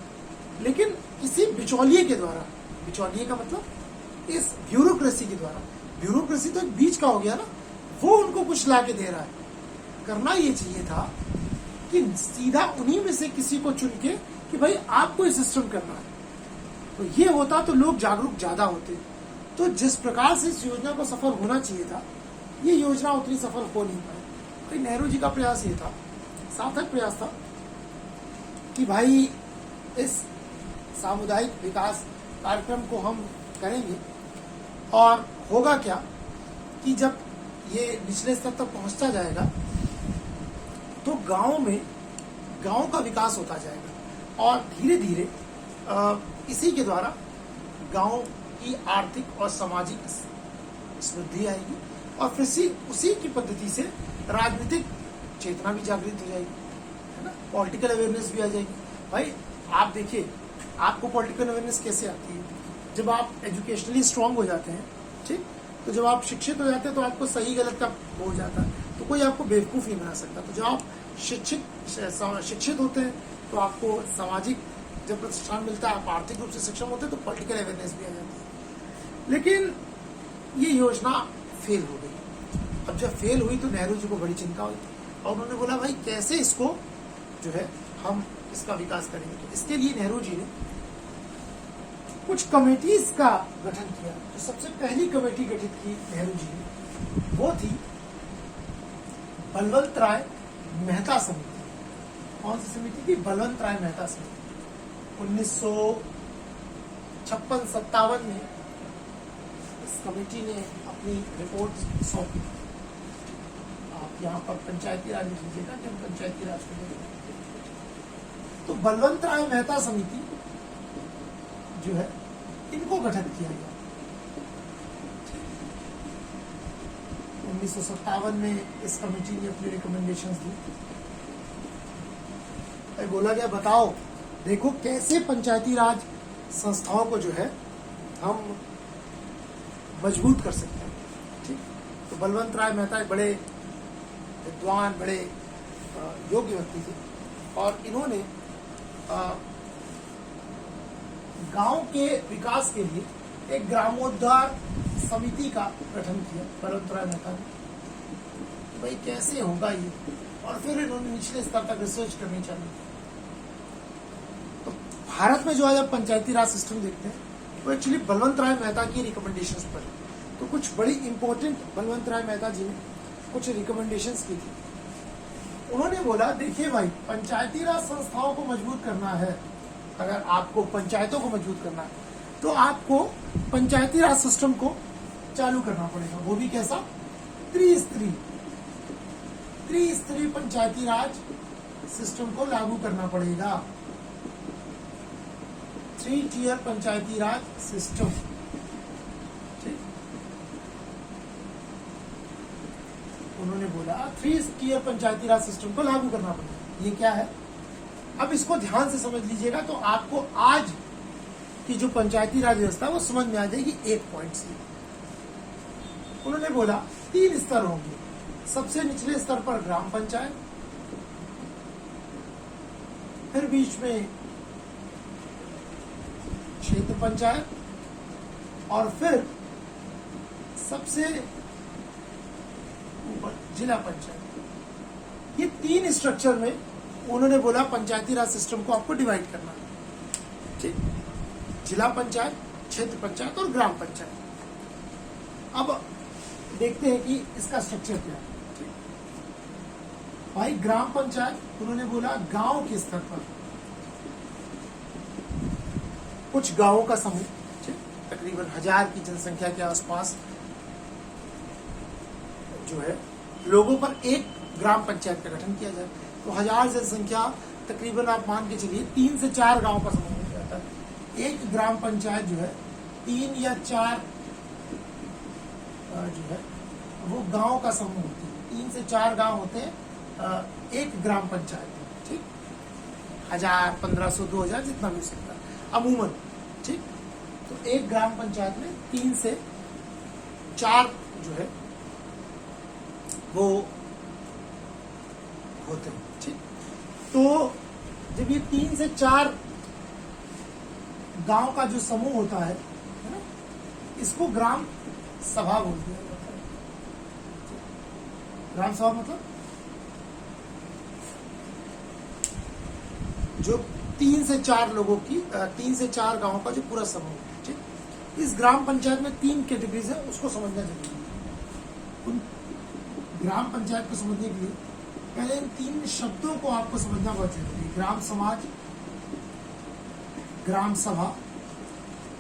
Speaker 1: लेकिन किसी बिचौलिए के द्वारा। बिचौलिए का मतलब इस ब्यूरोक्रेसी के द्वारा। ब्यूरोक्रेसी तो एक बीच का हो गया ना, वो उनको कुछ ला के दे रहा है। करना ये चाहिए था कि सीधा उन्हीं में से किसी को चुन के कि भाई आपको ये सिस्टम करना है, तो ये होता तो लोग जागरूक ज्यादा होते। तो जिस प्रकार से इस योजना को सफल होना चाहिए था, ये योजना उतनी सफल हो नहीं पाई। भाई नेहरू जी का प्रयास ये था, सार्थक प्रयास था कि भाई इस सामुदायिक विकास कार्यक्रम को हम करेंगे। और होगा क्या कि जब ये निचले स्तर तक पहुंचता जाएगा तो गांव का विकास होता जाएगा और धीरे धीरे इसी के द्वारा गांव की आर्थिक और सामाजिक समृद्धि आएगी और फिर उसी की पद्धति से राजनीतिक चेतना भी जागृत हो जाएगी, है ना। पॉलिटिकल अवेयरनेस भी आ जाएगी। भाई आप देखिए, आपको पॉलिटिकल अवेयरनेस कैसे आती है? जब आप एजुकेशनली स्ट्रांग हो जाते हैं, ठीक, तो जब आप शिक्षित हो जाते हैं तो आपको सही गलत का हो जाता है, तो कोई आपको बेवकूफ नहीं बना सकता। तो जब आप शिक्षित होते हैं तो आपको सामाजिक जब प्रतिष्ठान मिलता है, आप आर्थिक रूप से सक्षम होते हैं, तो पॉलिटिकल अवेयरनेस भी आ जाती है। लेकिन ये योजना फेल हो गई। अब जब फेल हुई तो नेहरू जी को बड़ी चिंता हुई और उन्होंने बोला भाई कैसे इसको जो है हम इसका विकास करेंगे। तो इसके लिए नेहरू जी ने कुछ कमेटीज का गठन किया। जो सबसे पहली कमेटी गठित की नेहरू जी ने वो थी बलवंत राय मेहता समिति। कौन सी समिति थी? बलवंत राय मेहता समिति। 1956-57 में इस कमेटी ने अपनी रिपोर्ट सौंपी। आप यहाँ पर पंचायती राज लिख लीजिएगा, जब पंचायती राज को तो बलवंत राय मेहता समिति जो है इनको गठन किया गया। 1957 में इस कमेटी ने अपनी रिकमेंडेशंस दी। बोला गया बताओ देखो कैसे पंचायती राज संस्थाओं को जो है हम मजबूत कर सकते हैं। ठीक, तो बलवंत राय मेहता एक बड़े विद्वान, बड़े योग्य व्यक्ति थे और इन्होंने गांव के विकास के लिए एक ग्रामोद्धार समिति का गठन किया बलवंत राय मेहता ने। भाई कैसे होगा ये, और फिर इन्होंने निचले स्तर तक रिसर्च करनी चाहिए। तो भारत में जो आज आप पंचायती राज सिस्टम देखते हैं वो एक्चुअली बलवंत राय मेहता की रिकमेंडेशंस पर है। तो कुछ बड़ी इंपॉर्टेंट बलवंत राय मेहता जी ने कुछ रिकमेंडेशंस की थी। उन्होंने बोला देखिए भाई पंचायती राज संस्थाओं को मजबूत करना है, अगर आपको पंचायतों को मजबूत करना है तो आपको पंचायती राज सिस्टम को चालू करना पड़ेगा। वो भी कैसा? त्रिस्तरीय पंचायती राज सिस्टम को लागू करना पड़ेगा। 3 tier पंचायती राज सिस्टम। ठीक, उन्होंने बोला 3 tier पंचायती राज सिस्टम को लागू करना पड़ेगा। ये क्या है? अब इसको ध्यान से समझ लीजिएगा तो आपको आज की जो पंचायती राज व्यवस्था है वो समझ में आ जाएगी एक पॉइंट से। उन्होंने बोला 3 स्तर होंगे। सबसे निचले स्तर पर ग्राम पंचायत, फिर बीच में क्षेत्र पंचायत और फिर सबसे ऊपर जिला पंचायत। ये 3 स्ट्रक्चर में उन्होंने बोला पंचायती राज सिस्टम को आपको डिवाइड करना है। ठीक, जिला पंचायत, क्षेत्र पंचायत और ग्राम पंचायत। अब देखते हैं कि इसका स्ट्रक्चर क्या है। भाई ग्राम पंचायत उन्होंने बोला गांव के स्तर पर कुछ गांवों का समूह, तकरीबन 1000 की जनसंख्या के आसपास जो है लोगों पर एक ग्राम पंचायत का गठन किया जाए। तो 1000 जनसंख्या तकरीबन आप मान के चलिए 3 से 4 गांव का समूह हो जाता है। एक ग्राम पंचायत जो है 3 या 4 जो है वो गांव का समूह होती है। 3 से 4 गांव होते हैं एक ग्राम पंचायत में, ठीक। 1000, 1500, 2000 जितना भी हो सकता है अमूमन, ठीक। तो एक ग्राम पंचायत में 3 से 4 जो है वो होते हैं, ठीक। तो जब ये 3 से 4 गांव का जो समूह होता है ना, इसको ग्राम सभा बोलते हैं। ग्राम सभा मतलब जो 3 से 4 लोगों की 3 से 4 गांवों का जो पूरा समूह है, ठीक। इस ग्राम पंचायत में 3 कैटेगरीज है, उसको समझना जरूरी है। उन ग्राम पंचायत को समझने के लिए पहले इन 3 शब्दों को आपको समझना बहुत जरूरी है। ग्राम समाज, ग्राम सभा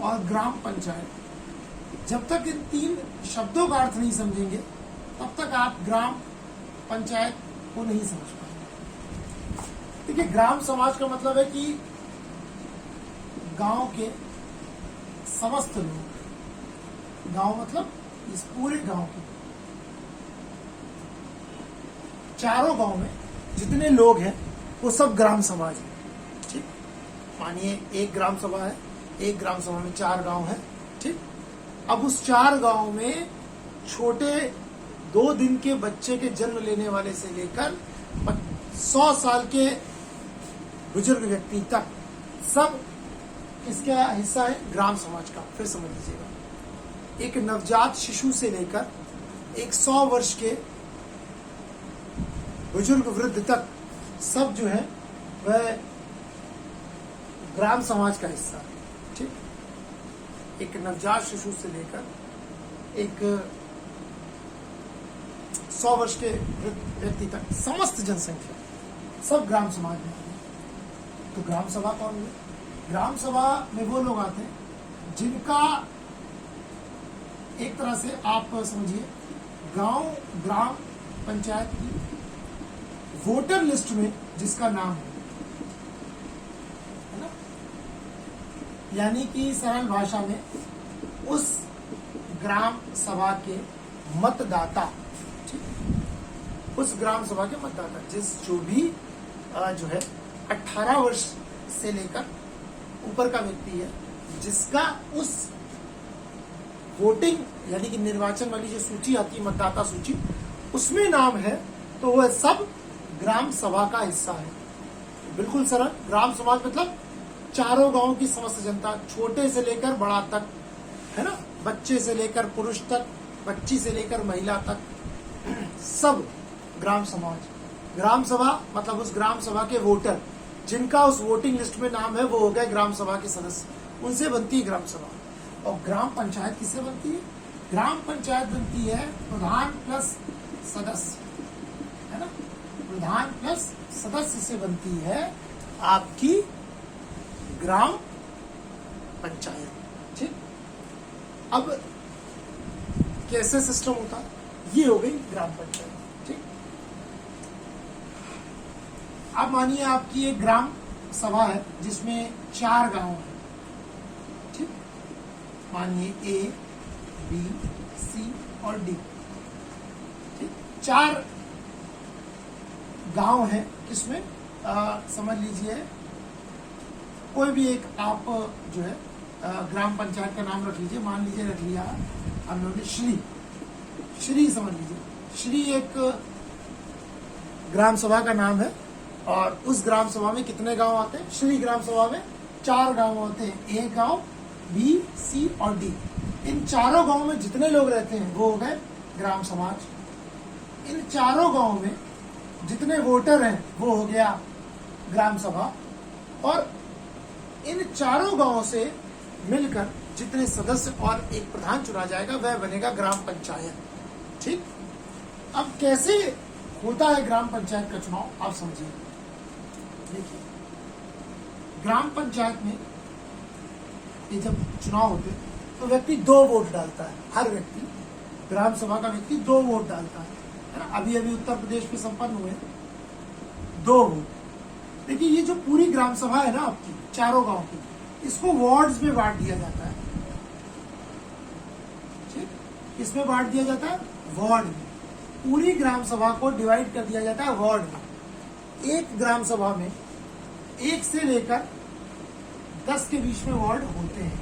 Speaker 1: और ग्राम पंचायत। जब तक इन 3 शब्दों का अर्थ नहीं समझेंगे तब तक आप ग्राम पंचायत को नहीं समझ पाएंगे। देखिए, ग्राम समाज का मतलब है कि गांव के समस्त लोग, गांव मतलब इस पूरे गांव के चारों गांव में जितने लोग हैं वो सब ग्राम समाज है, ठीक। मानिए एक ग्राम सभा है, एक ग्राम सभा में 4 गांव है, ठीक। अब उस 4 गांव में छोटे 2 दिन के बच्चे के जन्म लेने वाले से लेकर 100 साल के बुजुर्ग व्यक्ति तक सब इसका हिस्सा है ग्राम समाज का। फिर समझ लीजिएगा, एक नवजात शिशु से लेकर एक 100 वर्ष के बुजुर्ग वृद्ध तक सब जो है वह ग्राम समाज का हिस्सा है, ठीक। एक नवजात शिशु से लेकर एक 100 वर्ष के व्यक्ति तक समस्त जनसंख्या सब ग्राम समाज में आती है। तो ग्राम सभा कौन है? ग्राम सभा में वो लोग आते हैं जिनका एक तरह से आप समझिए गांव ग्राम पंचायत की वोटर लिस्ट में जिसका नाम है ना, यानी कि सरल भाषा में उस ग्राम सभा के मतदाता, ठीक। उस ग्राम सभा के मतदाता जो भी जो है 18 वर्ष से लेकर ऊपर का व्यक्ति है, जिसका उस वोटिंग यानी कि निर्वाचन वाली जो सूची आती है, मतदाता सूची, उसमें नाम है, तो वह सब ग्राम सभा का हिस्सा है। बिल्कुल सरल। ग्राम समाज मतलब चारों गांव की समस्त जनता, छोटे से लेकर बड़ा तक, है ना, बच्चे से लेकर पुरुष तक, बच्ची से लेकर महिला तक, सब ग्राम समाज। ग्राम सभा मतलब उस ग्राम सभा के वोटर जिनका उस वोटिंग लिस्ट में नाम है, वो हो गए ग्राम सभा के सदस्य, उनसे बनती है ग्राम सभा। और ग्राम पंचायत किससे बनती है? ग्राम पंचायत बनती है प्रधान प्लस सदस्य, है ना, प्रधान प्लस सदस्य से बनती है आपकी ग्राम पंचायत, ठीक। अब कैसे सिस्टम होता है? ये हो गई ग्राम पंचायत, ठीक। अब मानिए आपकी एक ग्राम सभा है जिसमें 4 गांव हैं, ठीक। मानिए A, B, C और D, ठीक। 4 गांव है, किसमें समझ लीजिए कोई भी एक आप जो है ग्राम पंचायत का नाम रख लीजिए। मान लीजिए रख लिया हम लोगों ने श्री समझ लीजिए। श्री एक ग्राम सभा का नाम है और उस ग्राम सभा में कितने गांव आते हैं? श्री ग्राम सभा में 4 गांव होते हैं, A गांव, B, C और D। इन चारों गांव में जितने लोग रहते हैं वो हो गए ग्राम समाज। इन चारों गांव में जितने वोटर हैं वो हो गया ग्राम सभा, और इन चारों गांवों से मिलकर जितने सदस्य और एक प्रधान चुना जाएगा वह बनेगा ग्राम पंचायत, ठीक। अब कैसे होता है ग्राम पंचायत का चुनाव, आप समझिए। देखिए, ग्राम पंचायत में ये जब चुनाव होते तो व्यक्ति 2 वोट डालता है। हर व्यक्ति, ग्राम सभा का व्यक्ति 2 वोट डालता है ना। अभी अभी उत्तर प्रदेश में संपन्न हुए 2 वोट। देखिए, ये जो पूरी ग्राम सभा है ना आपकी चारों गांव की, इसको वार्ड्स में बांट दिया जाता है, ठीक। किसमें बांट दिया जाता है? वार्ड में। पूरी ग्राम सभा को डिवाइड कर दिया जाता है वार्ड में। एक ग्राम सभा में 1 से लेकर 10 के बीच में वार्ड होते हैं।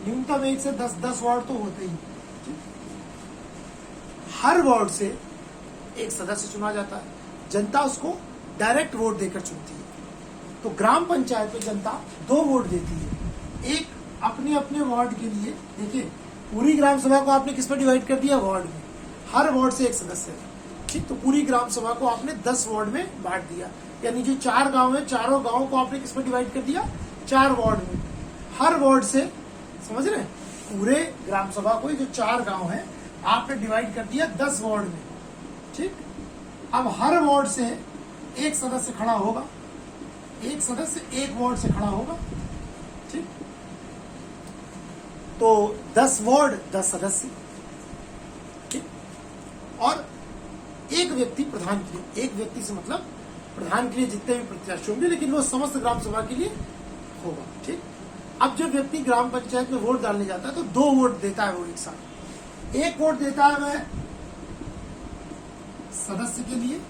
Speaker 1: न्यूनतम 1 से 10 वार्ड तो होते ही। हर वार्ड से एक सदस्य चुना जाता है। जनता उसको डायरेक्ट वोट देकर चुनती है। तो ग्राम पंचायत में जनता 2 वोट देती है। एक अपने अपने वार्ड के लिए। देखिए, पूरी ग्राम सभा को आपने किस में डिवाइड कर दिया? वार्ड में। हर वार्ड से एक सदस्य है, ठीक। तो पूरी ग्राम सभा को आपने 10 वार्ड में बांट दिया। यानी जो 4 गांव है, चारों गांवों को आपने किस में डिवाइड कर दिया? 4 वार्ड में। हर वार्ड से, समझ रहे हैं, पूरे ग्राम सभा को जो 4 गांव है आपने डिवाइड कर दिया 10 वार्ड में, ठीक। अब हर वार्ड से एक सदस्य खड़ा होगा। एक सदस्य एक वार्ड से खड़ा होगा, ठीक। तो 10 वार्ड 10 सदस्य, ठीक। और एक व्यक्ति प्रधान के लिए। एक व्यक्ति से मतलब प्रधान के लिए जितने भी प्रत्याशी होंगे, लेकिन वो समस्त ग्राम सभा के लिए होगा, ठीक। अब जब व्यक्ति ग्राम पंचायत में वोट डालने जाता है तो 2 वोट देता है वो एक साथ। एक वोट देता है वह सदस्य के लिए,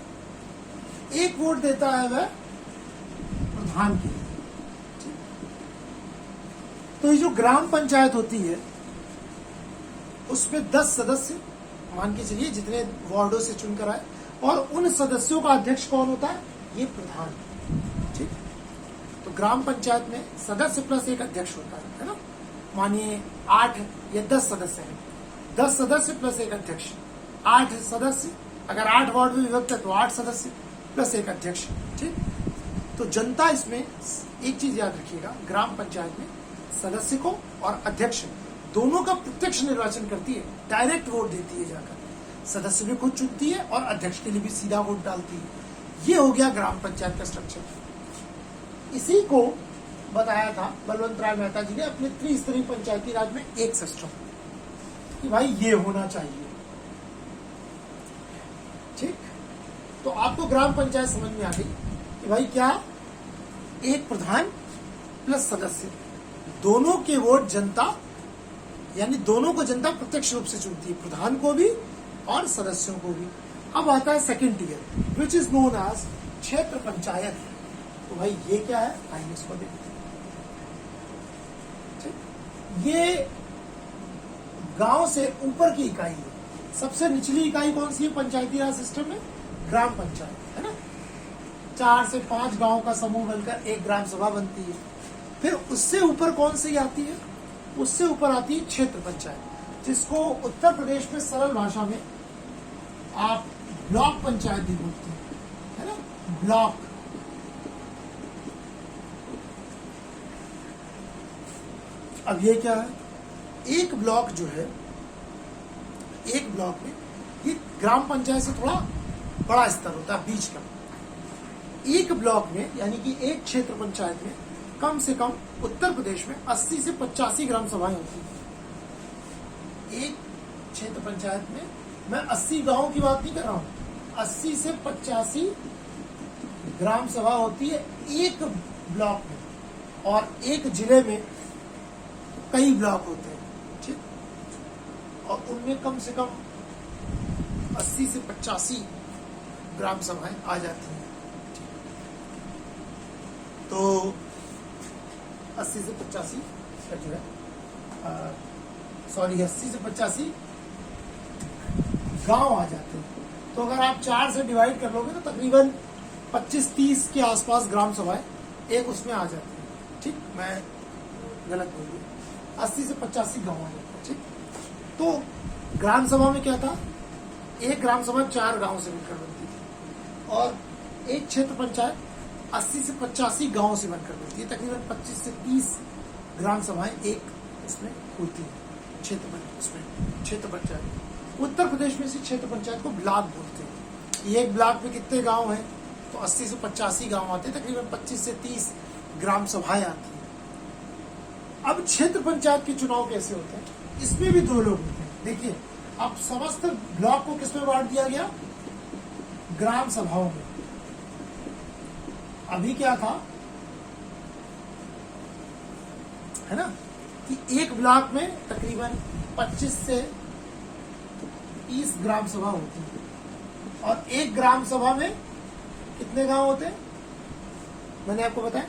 Speaker 1: एक वोट देता है वह प्रधान के लिए, ठीक। तो ये जो ग्राम पंचायत होती है उसमें 10 सदस्य मान के चलिए जितने वार्डों से चुनकर आए, और उन सदस्यों का अध्यक्ष कौन होता है? ये प्रधान, ठीक। तो ग्राम पंचायत में सदस्य प्लस एक अध्यक्ष होता है ना। मानिए 8 या 10 सदस्य हैं, 10 सदस्य प्लस एक अध्यक्ष, 8 सदस्य। अगर 8 वार्ड में विभक्त है तो 8 सदस्य प्लस एक अध्यक्ष, ठीक। तो जनता इसमें एक चीज याद रखिएगा, ग्राम पंचायत में सदस्य को और अध्यक्ष दोनों का प्रत्यक्ष निर्वाचन करती है, डायरेक्ट वोट देती है जाकर। सदस्य भी खुद चुनती है और अध्यक्ष के लिए भी सीधा वोट डालती है। ये हो गया ग्राम पंचायत का स्ट्रक्चर। इसी को बताया था बलवंत राय मेहता जी ने अपने त्रिस्तरीय पंचायती राज में एक सिस्टम, कि भाई ये होना चाहिए, ठीक। तो आपको ग्राम पंचायत समझ में आ गई कि भाई क्या, एक प्रधान प्लस सदस्य, दोनों के वोट जनता, यानी दोनों को जनता प्रत्यक्ष रूप से चुनती है, प्रधान को भी और सदस्यों को भी। अब आता है second tier, which is known as Kshetra panchayat. तो भाई ये क्या है? आइए इसको देखते हैं, ठीक। ये गांव से ऊपर की इकाई है। सबसे निचली इकाई कौन सी है पंचायती राज सिस्टम में? ग्राम पंचायत, है ना। 4 से 5 गांव का समूह बनकर एक ग्राम सभा बनती है। फिर उससे ऊपर कौन सी आती है? उससे ऊपर आती है क्षेत्र पंचायत, जिसको उत्तर प्रदेश में सरल भाषा में आप ब्लॉक पंचायत भी बोलते हैं, है ना, ब्लॉक। अब ये क्या है? एक ब्लॉक जो है, एक ब्लॉक में, ये ग्राम पंचायत से थोड़ा बड़ा स्तर होता है, बीच का। एक ब्लॉक में यानी कि एक क्षेत्र पंचायत में कम से कम उत्तर प्रदेश में 80 से 85 ग्राम सभाएं होती हैं। एक क्षेत्र पंचायत में मैं 80 गांवों की बात नहीं कर रहा हूं, 80 से 85 ग्राम सभा होती है एक ब्लॉक में, और एक जिले में कई ब्लॉक होते हैं, ठीक। और उनमें कम से कम 80 से 85 ग्राम सभाएं आ जाती हैं। तो 80 से 85 का जो है, 80 से 85 गांव आ जाते हैं। तो अगर आप 4 से डिवाइड कर लोगे तो तकरीबन 25-30 के आसपास ग्राम सभाएं एक उसमें आ जाती है, ठीक। मैं गलत बोल गया, 80 से 85 गांव आ जाते हैं, ठीक। तो ग्राम सभा में क्या था? एक ग्राम सभा 4 गांव से मिलकर बनती थी, और एक क्षेत्र पंचायत 80 से 85 गांवों से बनकर बनती है। तकरीबन 25 से 30 ग्राम सभाएं एक इसमें होती है, क्षेत्र पंचायत। उत्तर प्रदेश में से क्षेत्र पंचायत को ब्लॉक बोलते हैं। एक ब्लॉक में कितने गांव हैं? तो 80 से 85 गांव आते हैं, तकरीबन 25 से 30 ग्राम सभाएं आती हैं। अब क्षेत्र पंचायत के चुनाव कैसे होते हैं? इसमें भी 2 लोग होते हैं। देखिए, अब समस्त ब्लॉक को किसमें बांट दिया गया? ग्राम सभाओं में। अभी क्या था, है ना, कि एक ब्लॉक में तकरीबन 25 से 30 ग्राम सभा होती है, और एक ग्राम सभा में कितने गांव होते हैं? मैंने आपको बताया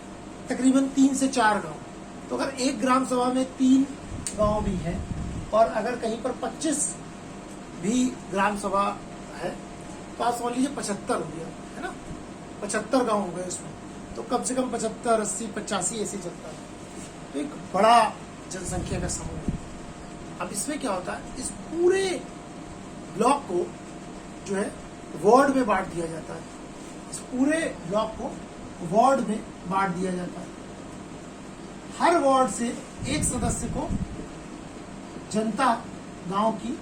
Speaker 1: तकरीबन 3 से 4 गांव। तो अगर एक ग्राम सभा में 3 गांव भी है, और अगर कहीं पर 25 भी ग्राम सभा है, तो आप समझ लीजिए 75 हो गया, है ना? 75 गांव हो गए उसमें, तो कम से कम 75, 80, 85 ऐसे चलता है। तो एक बड़ा जनसंख्या का समूह है। अब इसमें क्या होता है, इस पूरे ब्लॉक को जो है वार्ड में बांट दिया जाता है। इस पूरे ब्लॉक को वार्ड में बांट दिया जाता है। हर वार्ड से एक सदस्य को जनता गांव की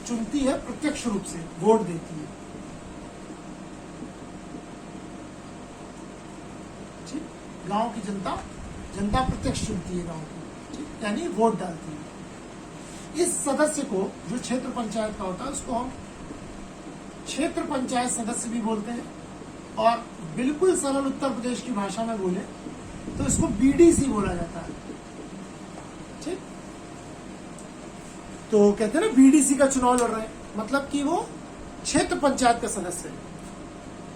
Speaker 1: चुनती है, प्रत्यक्ष रूप से वोट देती है। ठीक, गांव की जनता प्रत्यक्ष चुनती है गांव की, ठीक, यानी वोट डालती है। इस सदस्य को, जो क्षेत्र पंचायत का होता है, उसको हम क्षेत्र पंचायत सदस्य भी बोलते हैं, और बिल्कुल सरल उत्तर प्रदेश की भाषा में बोले तो इसको बीडीसी बोला जाता है। ठीक, तो कहते हैं ना बीडीसी का चुनाव लड़ रहे हैं, मतलब कि वो क्षेत्र पंचायत का सदस्य है।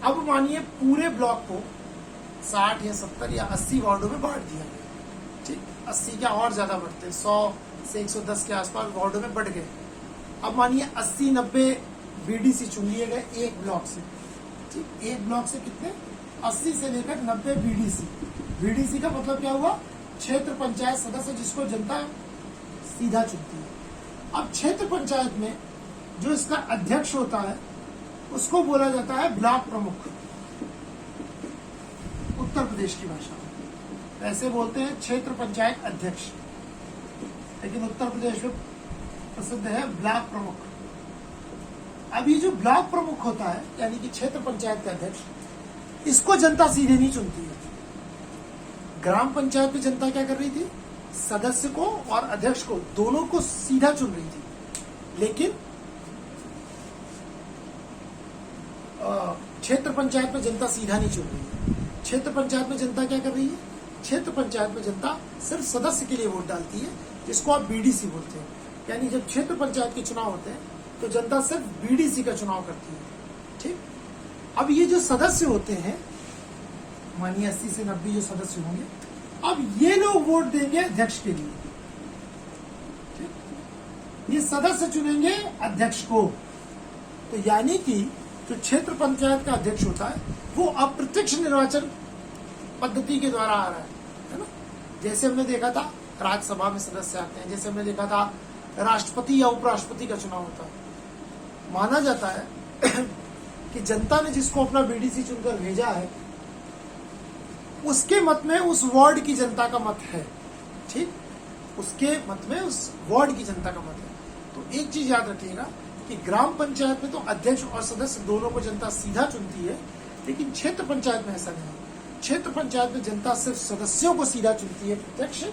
Speaker 1: अब मानिए पूरे ब्लॉक को 60 या 70 या 80 वार्डों में बांट दिया गया। ठीक, 80 क्या और ज्यादा बढ़ते हैं, 100 से 110 के आसपास वार्डों में बढ़ गए। अब मानिए 80-90 बीडीसी चुन लिए गए एक ब्लॉक से। ठीक, एक ब्लॉक से कितने, 80 से लेकर 90 बीडीसी। बीडीसी का मतलब क्या हुआ, क्षेत्र पंचायत सदस्य, जिसको जनता सीधा चुनती है। अब क्षेत्र पंचायत में जो इसका अध्यक्ष होता है उसको बोला जाता है ब्लॉक प्रमुख, उत्तर प्रदेश की भाषा में। ऐसे बोलते हैं क्षेत्र पंचायत अध्यक्ष, लेकिन उत्तर प्रदेश में प्रसिद्ध है ब्लॉक प्रमुख। अब ये जो ब्लॉक प्रमुख होता है, यानी कि क्षेत्र पंचायत का अध्यक्ष, इसको जनता सीधे नहीं चुनती है। ग्राम पंचायत में जनता क्या कर रही थी, सदस्य को और अध्यक्ष को दोनों को सीधा चुन रही थी, लेकिन क्षेत्र पंचायत में जनता सीधा नहीं चुन रही है। क्षेत्र पंचायत में जनता क्या कर रही है, क्षेत्र पंचायत में जनता सिर्फ सदस्य के लिए वोट डालती है, जिसको आप बीडीसी बोलते हैं। यानी जब क्षेत्र पंचायत के चुनाव होते हैं तो जनता सिर्फ बीडीसी का चुनाव करती है। ठीक, अब ये जो सदस्य होते हैं, मानिए 80 से 90 जो सदस्य होंगे, अब ये लोग वोट देंगे अध्यक्ष के लिए। ठीक, ये सदस्य चुनेंगे अध्यक्ष को। तो यानी कि जो क्षेत्र पंचायत का अध्यक्ष होता है वो अप्रत्यक्ष निर्वाचन पद्धति के द्वारा आ रहा है ना? जैसे हमने देखा था राज्यसभा में सदस्य आते हैं, जैसे हमने देखा था राष्ट्रपति या उपराष्ट्रपति का चुनाव होता है। माना जाता है कि जनता ने जिसको अपना बीडीसी चुनकर भेजा है, उसके मत में उस वार्ड की जनता का मत है। ठीक, उसके मत में उस वार्ड की जनता का मत है। तो एक चीज याद रखिएगा कि ग्राम पंचायत में तो अध्यक्ष और सदस्य दोनों को जनता सीधा चुनती है, लेकिन क्षेत्र पंचायत में ऐसा नहीं है। क्षेत्र पंचायत में जनता सिर्फ सदस्यों को सीधा चुनती है प्रत्यक्ष।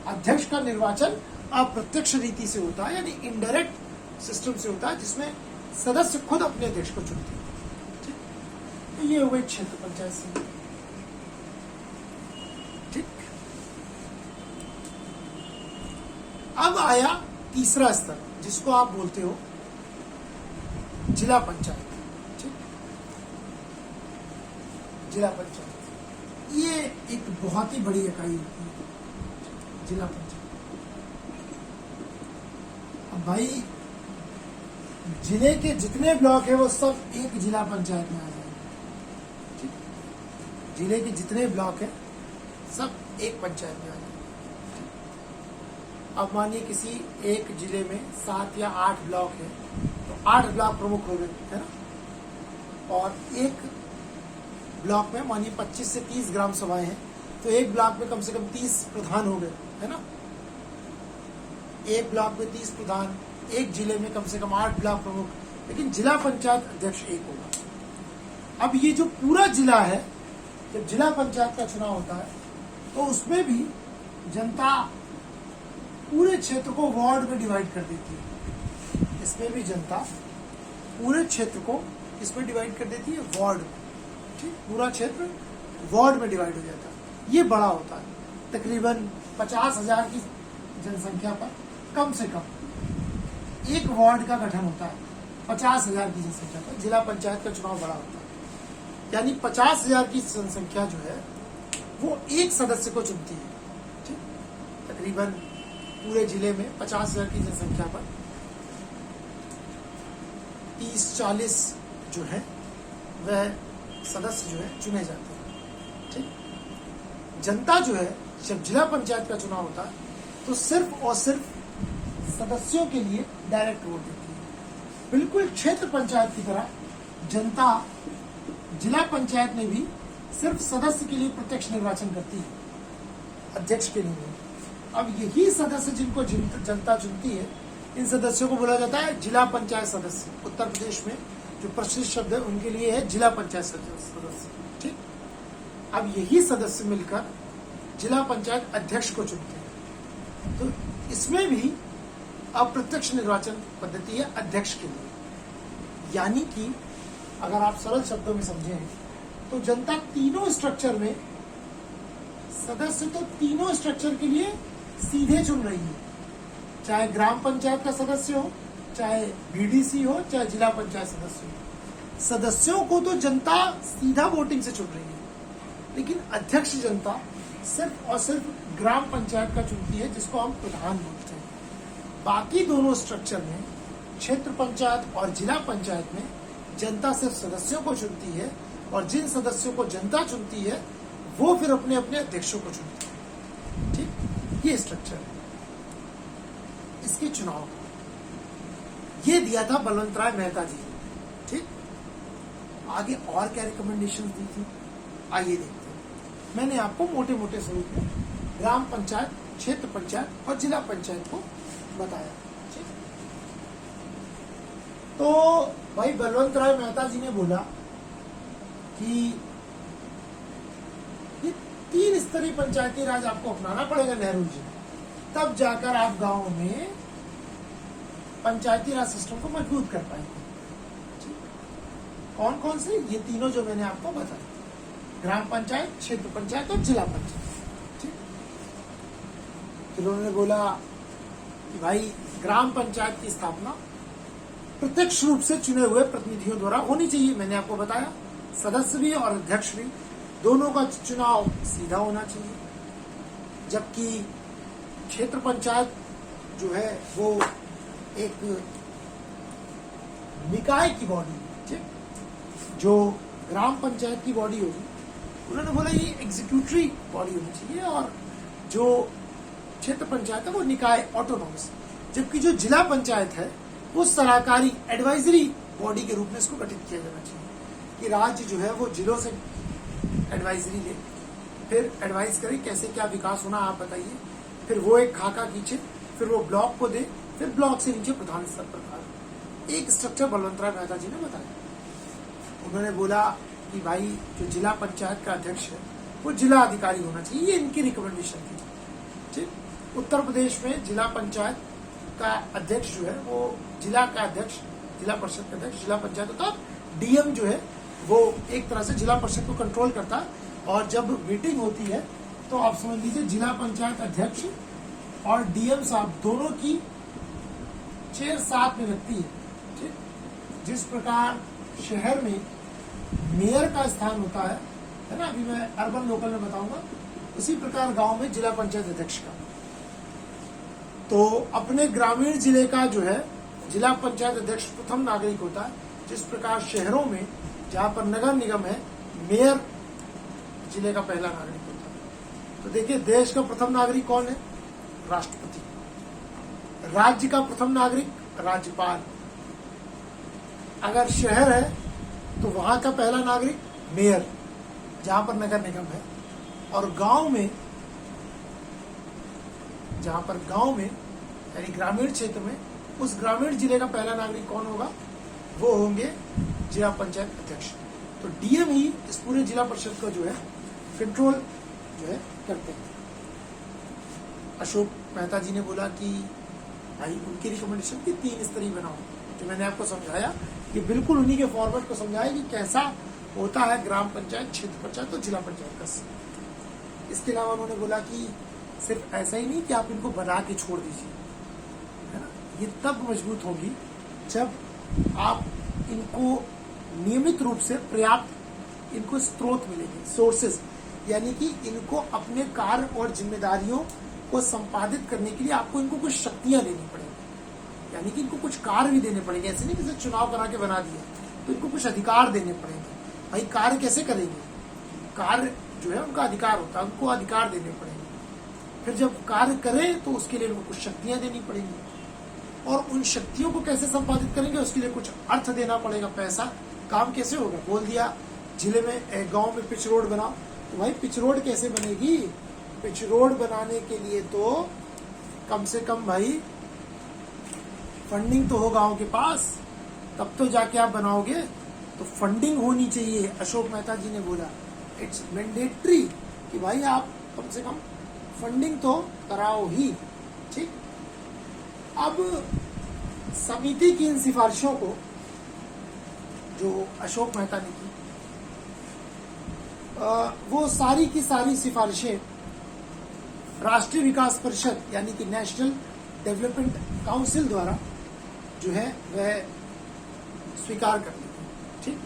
Speaker 1: अध्यक्ष का निर्वाचन अप्रत्यक्ष रीति से होता है, यानी इनडायरेक्ट सिस्टम से होता है, जिसमें सदस्य खुद अपने अध्यक्ष को चुनते हैं। ठीक, तो ये हुए क्षेत्र पंचायत से। ठीक, अब आया तीसरा स्तर, जिसको आप बोलते हो जिला पंचायत। ठीक, जिला पंचायत ये एक बहुत ही बड़ी इकाई होती है, जिला पंचायत। अब भाई जिले के जितने ब्लॉक है वो सब एक जिला पंचायत में आ जाएंगे। ठीक, जिले के जितने ब्लॉक है सब एक पंचायत में आ जाएंगे। अब मानिए किसी एक जिले में 7 या 8 ब्लॉक है, तो 8 ब्लॉक प्रमुख हो गए, है ना? और एक ब्लॉक में मानिए 25 से 30 ग्राम सभाएं हैं, तो एक ब्लॉक में कम से कम 30 प्रधान हो गए, है ना? एक ब्लॉक में 30 प्रधान, एक जिले में कम से कम 8 ब्लॉक प्रमुख, लेकिन जिला पंचायत अध्यक्ष एक होगा। अब ये जो पूरा जिला है, जब जिला पंचायत का चुनाव होता है तो उसमें भी जनता पूरे क्षेत्र को वार्ड में डिवाइड कर देती है। इसमें भी जनता पूरे क्षेत्र को इसमें डिवाइड कर देती है, वार्ड में। ठीक, पूरा क्षेत्र वार्ड में डिवाइड हो जाता है। ये बड़ा होता है, तकरीबन 50,000 की जनसंख्या पर कम से कम एक वार्ड का गठन होता है 50,000 की जनसंख्या पर, जिला पंचायत का चुनाव बड़ा होता है। यानी 50,000 की जनसंख्या जो है वो एक सदस्य को चुनती है। ठीक, तकरीबन पूरे जिले में 50,000 की जनसंख्या पर 30-40 जो है वह सदस्य जो है चुने जाते हैं। ठीक, जनता जो है जब जिला पंचायत का चुनाव होता है तो सिर्फ और सिर्फ सदस्यों के लिए डायरेक्ट वोट देती है। बिल्कुल क्षेत्र पंचायत की तरह जनता जिला पंचायत में भी सिर्फ सदस्य के लिए प्रत्यक्ष निर्वाचन करती है, अध्यक्ष के लिए नहीं। अब यही सदस्य जिनको जनता चुनती है, इन सदस्यों को बोला जाता है जिला पंचायत सदस्य। उत्तर प्रदेश में जो प्रचलित शब्द है उनके लिए है जिला पंचायत सदस्य। ठीक, अब यही सदस्य मिलकर जिला पंचायत अध्यक्ष को चुनते हैं। तो इसमें भी अप्रत्यक्ष निर्वाचन पद्धति है अध्यक्ष के लिए। यानी कि अगर आप सरल शब्दों में समझें तो जनता तीनों स्ट्रक्चर में सदस्य तो तीनों स्ट्रक्चर के लिए सीधे चुन रही है, चाहे ग्राम पंचायत का सदस्य हो, चाहे बीडीसी हो, चाहे जिला पंचायत सदस्य हो। सदस्यों को तो जनता सीधा वोटिंग से चुन रही है, लेकिन अध्यक्ष जनता सिर्फ और सिर्फ ग्राम पंचायत का चुनती है, जिसको हम प्रधान बोलते हैं। बाकी दोनों स्ट्रक्चर में, क्षेत्र पंचायत और जिला पंचायत में, जनता सिर्फ सदस्यों को चुनती है, और जिन सदस्यों को जनता चुनती है वो फिर अपने अपने अध्यक्षों को चुनती है। ठीक, ये स्ट्रक्चर है इसके चुनाव। ये दिया था बलवंत राय मेहता जी ने। ठीक, आगे और क्या रिकमेंडेशन दी थी, आइए देखते हैं। मैंने आपको मोटे मोटे स्वरूप में ग्राम पंचायत, क्षेत्र पंचायत और जिला पंचायत को बताया। ठीक, तो भाई बलवंत राय मेहता जी ने बोला कि ये 3 स्तरीय पंचायती राज आपको अपनाना पड़ेगा नेहरू जी, तब जाकर आप गांव में पंचायती राज सिस्टम को मजबूत कर पाएंगे। कौन कौन से? ये तीनों जो मैंने आपको बताया, ग्राम पंचायत, क्षेत्र पंचायत और जिला पंचायत। ठीक, फिर उन्होंने बोला कि भाई ग्राम पंचायत की स्थापना प्रत्यक्ष रूप से चुने हुए प्रतिनिधियों द्वारा होनी चाहिए। मैंने आपको बताया सदस्य भी और अध्यक्ष भी दोनों का चुनाव सीधा होना चाहिए। जबकि क्षेत्र पंचायत जो है वो एक निकाय की बॉडी है। ठीक, जो ग्राम पंचायत की बॉडी होगी, उन्होंने बोला ये एग्जीक्यूटिव बॉडी होनी चाहिए, और जो क्षेत्र पंचायत है वो निकाय ऑटोनॉमस। जबकि जो जिला पंचायत है वो सलाहकारी एडवाइजरी बॉडी के रूप में इसको गठित किया जाना चाहिए कि राज्य जो है वो जिलों से एडवाइजरी ले, फिर एडवाइस करे कैसे क्या विकास होना आप बताइए, फिर वो एक खाका खींचे, फिर वो ब्लॉक को दे, फिर ब्लॉक से नीचे प्रधान स्तर पर एक स्ट्रक्चर बलवंत राय मेहता जी ने बताया। उन्होंने बोला कि भाई जो जिला पंचायत का अध्यक्ष है वो जिला अधिकारी होना चाहिए, ये इनकी रिकमेंडेशन थी। ठीक, उत्तर प्रदेश में जिला पंचायत का अध्यक्ष जो है वो जिला का अध्यक्ष, जिला परिषद का अध्यक्ष जिला पंचायत होता है। डीएम जो है वो एक तरह से जिला परिषद को कंट्रोल करता है, और जब मीटिंग होती है तो आप समझ लीजिए जिला पंचायत अध्यक्ष और डीएम साहब दोनों की चेयर साथ में रखती है। ठीक, जिस प्रकार शहर में मेयर का स्थान होता है ना, अभी मैं अर्बन लोकल में बताऊंगा, उसी प्रकार गांव में जिला पंचायत अध्यक्ष का। तो अपने ग्रामीण जिले का जो है जिला पंचायत अध्यक्ष प्रथम नागरिक होता है, जिस प्रकार शहरों में जहां पर नगर निगम है मेयर जिले का पहला नागरिक होता है। तो देखिए देश का प्रथम नागरिक कौन है? राष्ट्रपति। राज्य का प्रथम नागरिक राज्यपाल। अगर शहर है तो वहां का पहला नागरिक मेयर जहां पर नगर निगम है, और गांव में जहां पर गांव में यानी ग्रामीण क्षेत्र में उस ग्रामीण जिले का पहला नागरिक कौन होगा? वो होंगे जिला पंचायत अध्यक्ष। तो डीएम ही इस पूरे जिला परिषद को जो है कंट्रोल जो है करते हैं। अशोक मेहता जी ने बोला कि भाई उनकी रिकमेंडेशन की 3 स्तरीय बनाओ, जो मैंने आपको समझाया कि बिल्कुल उन्हीं के फॉर्मेट को समझाया कि कैसा होता है ग्राम पंचायत, क्षेत्र पंचायत और जिला पंचायत का। इसके अलावा उन्होंने बोला कि सिर्फ ऐसा ही नहीं कि आप इनको बना के छोड़ दीजिए, है ना, ये तब मजबूत होगी जब आप इनको नियमित रूप से पर्याप्त इनको स्रोत मिलेंगे, सोर्सेज, यानी कि इनको अपने कार्य और जिम्मेदारियों को संपादित करने के लिए आपको इनको कुछ शक्तियां देनी पड़ेंगी, यानी कि इनको कुछ कार्य भी देने पड़ेंगे। ऐसे नहीं कि चुनाव करा के बना दिया, तो इनको कुछ अधिकार देने पड़ेंगे। भाई कार्य कैसे करेंगे? कार्य जो है उनका अधिकार होता है, उनको अधिकार देने पड़ेंगे। फिर जब कार्य करें तो उसके लिए उनको कुछ शक्तियां देनी पड़ेंगी, और उन शक्तियों को कैसे संपादित करेंगे उसके लिए कुछ अर्थ देना पड़ेगा, पैसा। काम कैसे होगा? बोल दिया जिले में गांव में पिच रोड बनाओ, तो भाई पिच रोड कैसे बनेगी? पिच रोड बनाने के लिए तो कम से कम भाई फंडिंग तो हो गांव के पास, तब तो जाके आप बनाओगे। तो फंडिंग होनी चाहिए। अशोक मेहता जी ने बोला इट्स मैंडेटरी कि भाई आप कम से कम फंडिंग तो कराओ ही। ठीक, अब समिति की इन सिफारिशों को जो अशोक मेहता ने की, वो सारी की सारी सिफारिशें राष्ट्रीय विकास परिषद यानी कि नेशनल डेवलपमेंट काउंसिल द्वारा जो है वह स्वीकार कर ली। ठीक,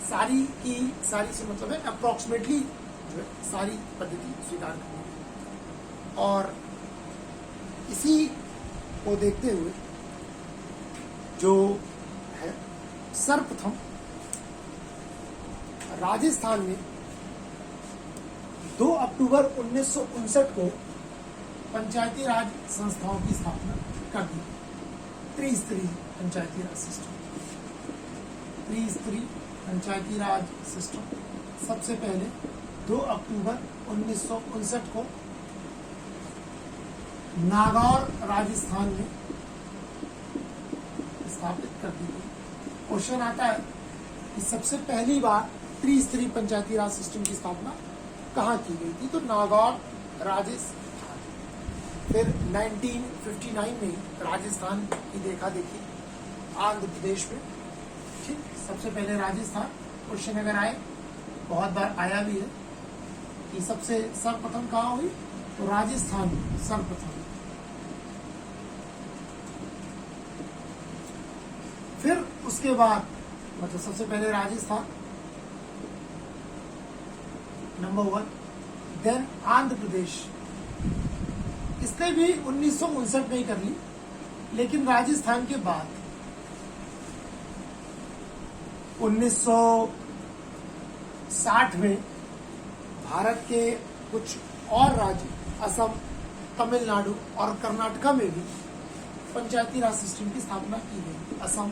Speaker 1: सारी की सारी से मतलब है अप्रोक्सीमेटली जो है सारी पद्धति स्वीकार कर ली। और इसी को देखते हुए जो है सर्वप्रथम राजस्थान में 2 अक्टूबर 1959 को पंचायती राज संस्थाओं की स्थापना कर दी। त्रिस्तरीय पंचायती राज सिस्टम, त्रिस्तरीय पंचायती राज सिस्टम सबसे पहले 2 अक्टूबर 1959 को नागौर राजस्थान में स्थापित कर दी गई। क्वेश्चन आता है कि सबसे पहली बार त्रिस्तरीय पंचायती राज सिस्टम की स्थापना कहाँ की गई थी? तो नागौर राजस्थान। फिर 1959 में राजस्थान की देखा देखी आंध्र प्रदेश में। ठीक, सबसे पहले राजस्थान। क्वेश्चन अगर आए, बहुत बार आया भी है कि सबसे सर्वप्रथम कहाँ हुई, तो राजस्थान सर्वप्रथम। फिर उसके बाद मतलब सबसे पहले राजस्थान नंबर 1, देन आंध्र प्रदेश। इसने भी 1959 में ही कर ली, लेकिन राजस्थान के बाद 1960 में भारत के कुछ और राज्य असम, तमिलनाडु और कर्नाटका में भी पंचायती राज सिस्टम की स्थापना की गई। असम,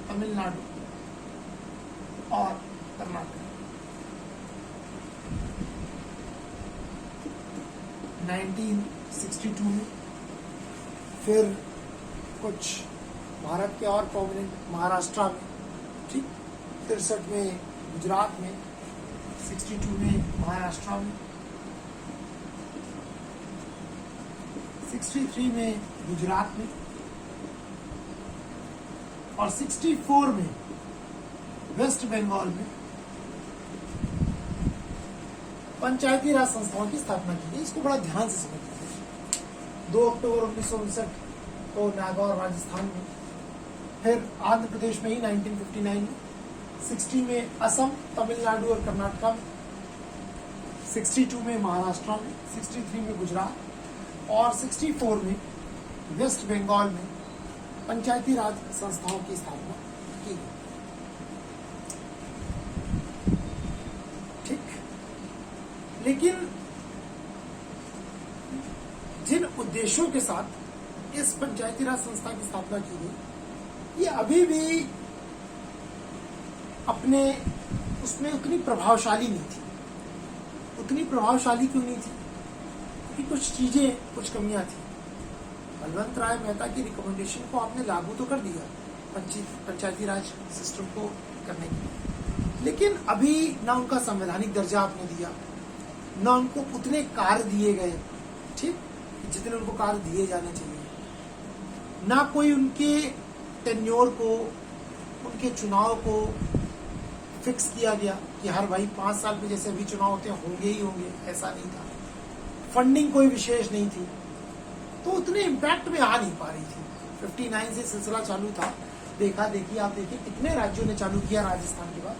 Speaker 1: तमिलनाडु और कर्नाटक। 1962 में फिर कुछ भारत के और प्रोमिनेंट महाराष्ट्र में, ठीक, 63 में गुजरात में, 62 में महाराष्ट्र में, 63 में गुजरात में और 64 में वेस्ट बंगाल में पंचायती राज संस्थाओं की स्थापना की गई। इसको बड़ा ध्यान से समझिए। 2 अक्टूबर 1959 को नागौर राजस्थान में, फिर आंध्र प्रदेश में ही 1959 में, 60 में असम, तमिलनाडु और कर्नाटका में, 62 में महाराष्ट्र में, 63 में गुजरात और 64 में वेस्ट बंगाल में पंचायती राज संस्थाओं की स्थापना की गई। ठीक, लेकिन जिन उद्देश्यों के साथ इस पंचायती राज संस्था की स्थापना की गई, ये अभी भी अपने उसमें उतनी प्रभावशाली नहीं थी। उतनी प्रभावशाली क्यों नहीं थी? क्योंकि कुछ चीजें, कुछ कमियां थी। बलवंत राय मेहता की रिकमेंडेशन को आपने लागू तो कर दिया पंचायती राज सिस्टम को करने के लिए, लेकिन अभी ना उनका संवैधानिक दर्जा आपने दिया, ना उनको उतने कार्य दिए गए, ठीक, जितने उनको कार्य दिए जाने चाहिए, ना कोई उनके टेन्योर को, उनके चुनाव को फिक्स किया गया कि हर भाई 5 साल में जैसे अभी चुनाव होते हैं होंगे ही होंगे, ऐसा नहीं था। फंडिंग कोई विशेष नहीं थी। तो उतने इम्पैक्ट में आ नहीं पा रही थी। 59 से सिलसिला चालू था, देखा देखी आप देखिए कितने राज्यों ने चालू किया राजस्थान के बाद,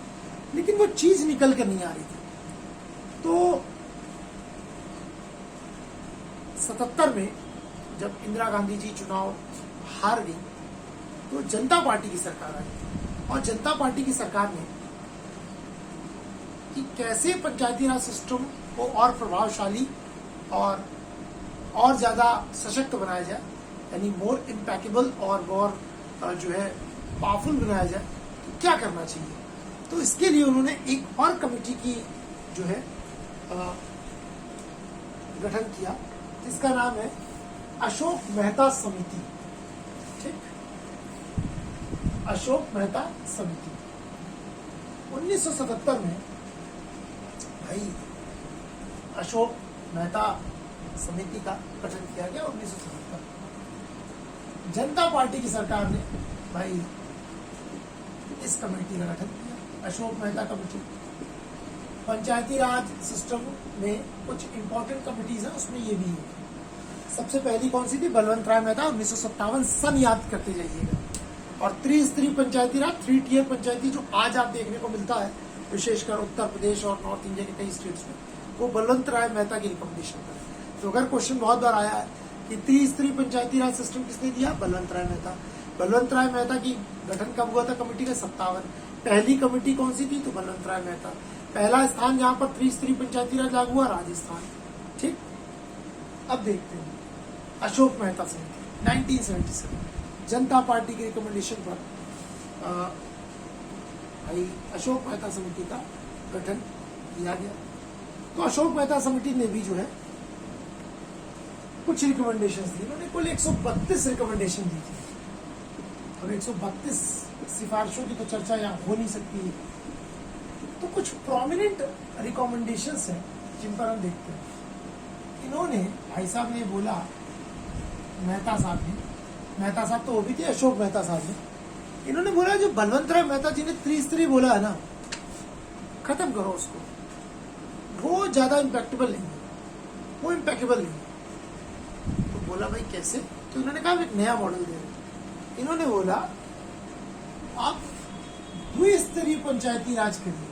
Speaker 1: लेकिन वो चीज निकल कर नहीं आ रही थी। तो 77 में जब इंदिरा गांधी जी चुनाव हार गई तो जनता पार्टी की सरकार आई, और जनता पार्टी की सरकार ने कि कैसे पंचायती राज सिस्टम को और प्रभावशाली और ज्यादा सशक्त बनाया जाए, यानी मोर इम्पैकेबल और मोर जो है पावरफुल बनाया जाए, तो क्या करना चाहिए। तो इसके लिए उन्होंने एक और कमेटी की जो है गठन किया, जिसका नाम है अशोक मेहता समिति। ठीक, अशोक मेहता समिति 1977 में भाई अशोक मेहता समिति का गठन किया गया। 1977 जनता पार्टी की सरकार ने भाई इस कमेटी का गठन किया, अशोक मेहता कमेटी। पंचायती राज सिस्टम में कुछ इंपॉर्टेंट कमिटीज हैं, उसमें ये भी है। सबसे पहली कौन सी थी? बलवंत राय मेहता, 1957 सन याद करते जाइएगा। और त्रिस्तरीय पंचायती राज, 3 टियर पंचायती, जो आज आप देखने को मिलता है विशेषकर उत्तर प्रदेश और नॉर्थ इंडिया के कई स्टेट्स में, वो बलवंत राय मेहता की रिकमेंडेशन पर है। तो अगर क्वेश्चन बहुत बार आया है कि त्रिस्तरीय पंचायती राज सिस्टम किसने दिया? बलवंत राय मेहता। बलवंत राय मेहता की गठन कब हुआ था कमेटी का? 57। पहली कमेटी कौन सी थी? तो बलवंत राय मेहता। पहला स्थान जहां पर त्रिस्तरीय पंचायती राज लागू हुआ, राजस्थान। ठीक, अब देखते हैं अशोक मेहता समिति 1977 जनता पार्टी की रिकमेंडेशन पर भाई अशोक मेहता समिति का गठन किया गया। तो अशोक मेहता समिति ने भी जो है कुछ रिकमेंडेशंस दी। उन्होंने कुल 132 रिकमेंडेशन दी थी। अब 132 सिफारिशों की तो चर्चा यहाँ हो नहीं सकती है, तो कुछ प्रोमिनेंट रिकमेंडेशंस हैं जिन पर हम देखते हैं। इन्होंने भाई साहब ने बोला, मेहता साहब तो वो भी थे, अशोक मेहता साहब ने, इन्होंने बोला जो बलवंत राय मेहता जी ने त्रिस्तरीय बोला है ना, खत्म करो उसको, वो ज्यादा इम्पैक्टेबल नहीं है, वो इम्पैक्टेबल नहीं है। तो बोला भाई कैसे? तो इन्होंने कहा एक नया मॉडल दे रहे। इन्होंने बोला आप द्विस्तरीय पंचायती राज करिए।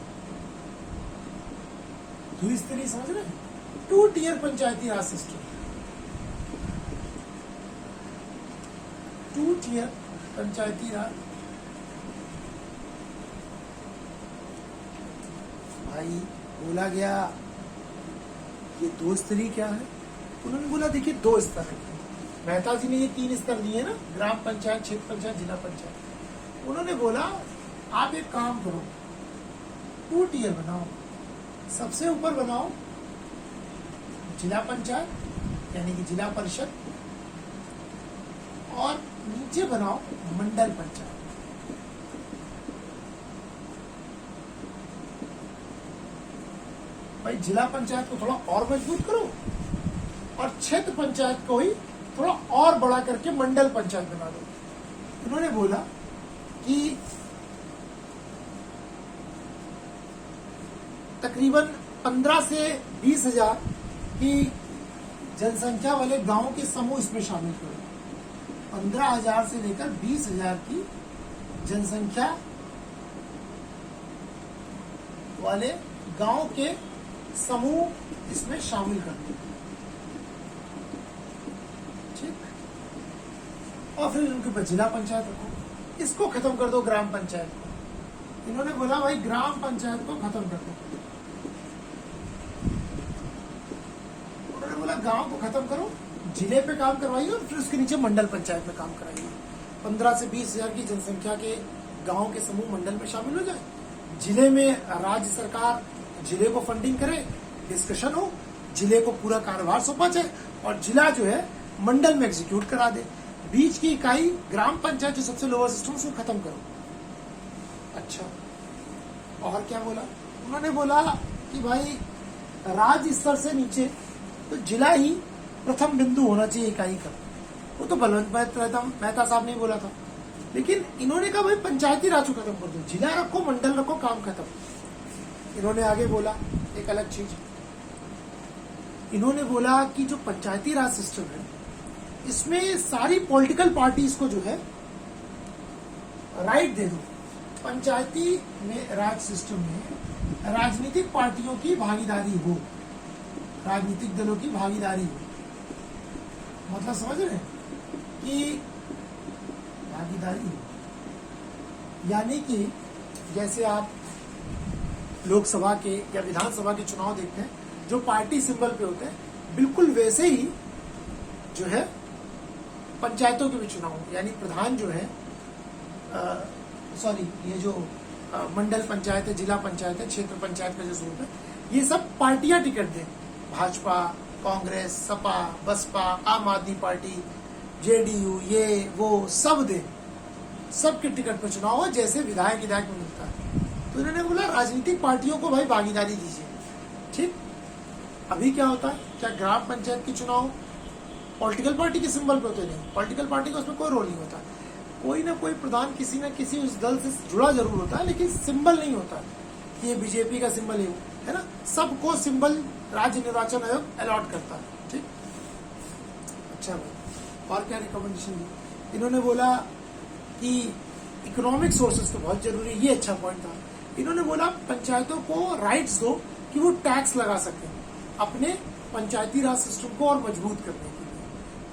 Speaker 1: द्विस्तरीय समझ रहे हैं? 2 टियर पंचायती राज सिस्टम, 2 टियर पंचायती राज। भाई बोला गया ये 2 स्तरीय क्या है? उन्होंने बोला देखिए 2 स्तर है। मेहता जी ने ये 3 स्तर दिए ना, ग्राम पंचायत, क्षेत्र पंचायत, जिला पंचायत। उन्होंने बोला आप एक काम करो, 2 टियर बनाओ। सबसे ऊपर बनाओ जिला पंचायत यानी कि जिला परिषद, और नीचे बनाओ मंडल पंचायत। भाई जिला पंचायत को थोड़ा और मजबूत करो, और क्षेत्र पंचायत को ही थोड़ा और बड़ा करके मंडल पंचायत बना दो। उन्होंने बोला कि तकरीबन 15 से 20 हजार की जनसंख्या वाले गांवों के समूह इसमें शामिल करो। 15,000 से लेकर 20,000 की जनसंख्या वाले गांव के समूह इसमें शामिल कर दो। ठीक, और फिर उनके ऊपर जिला पंचायत रखो। इसको खत्म कर दो ग्राम पंचायत को। इन्होंने बोला भाई ग्राम पंचायत को खत्म कर दो। उन्होंने बोला गांव को खत्म करो, जिले पे काम करवाइए, और फिर उसके नीचे मंडल पंचायत में काम कराइए। 15 से 20,000 की जनसंख्या के गांव के समूह मंडल में शामिल हो जाए। जिले में राज्य सरकार जिले को फंडिंग करे, डिस्कशन हो, जिले को पूरा कार्यभार सौंपा जाए, और जिला जो है मंडल में एग्जीक्यूट करा दे। बीच की इकाई ग्राम पंचायत जो सबसे लोअर सिस्टम, उसको खत्म करो। अच्छा, और क्या बोला? उन्होंने बोला कि भाई राज्य स्तर से नीचे तो जिला ही प्रथम बिंदु होना चाहिए इकाई का। वो तो बलवंत मेहता साहब ने बोला था, लेकिन इन्होंने कहा भाई पंचायती राज को खत्म कर दो, जिला रखो, मंडल रखो, काम खत्म। इन्होंने आगे बोला एक अलग चीज। इन्होंने बोला कि जो पंचायती राज सिस्टम है, इसमें सारी पॉलिटिकल पार्टीज को जो है राइट दे दो, पंचायती में राज सिस्टम में राजनीतिक पार्टियों की भागीदारी हो, राजनीतिक दलों की भागीदारी हो। मतलब समझ रहे हैं कि भागीदारी हो, यानी कि जैसे आप लोकसभा के या विधानसभा के चुनाव देखते हैं, जो पार्टी सिंबल पे होते हैं, बिल्कुल वैसे ही जो है पंचायतों के भी चुनाव, यानी प्रधान जो है ये जो मंडल पंचायत है, जिला पंचायत है, क्षेत्र पंचायत का जो स्वरूप है, ये सब पार्टियां टिकट दें, भाजपा, कांग्रेस, सपा, बसपा, आम आदमी पार्टी, जेडीयू, ये वो सब दें, सबके टिकट पर चुनाव हो जैसे विधायक में मिलता है। तो इन्होंने बोला राजनीतिक पार्टियों को भाई भागीदारी दीजिए। ठीक, अभी क्या होता है, क्या ग्राम पंचायत के चुनाव पॉलिटिकल पार्टी के सिंबल पे होते नहीं, पॉलिटिकल पार्टी का उसमें कोई रोल नहीं होता, कोई ना कोई प्रधान किसी न किसी उस दल से जुड़ा जरूर होता है, लेकिन सिंबल नहीं होता कि ये बीजेपी का सिंबल है ना, सबको सिंबल राज्य निर्वाचन आयोग अलॉट करता है। ठीक, अच्छा भाई, और क्या रिकमेंडेशन दी इन्होंने? बोला कि इकोनॉमिक सोर्सेज तो बहुत जरूरी, ये अच्छा पॉइंट था। इन्होंने बोला पंचायतों को राइट्स दो कि वो टैक्स लगा सकें अपने पंचायती राज सिस्टम को और मजबूत करने के लिए,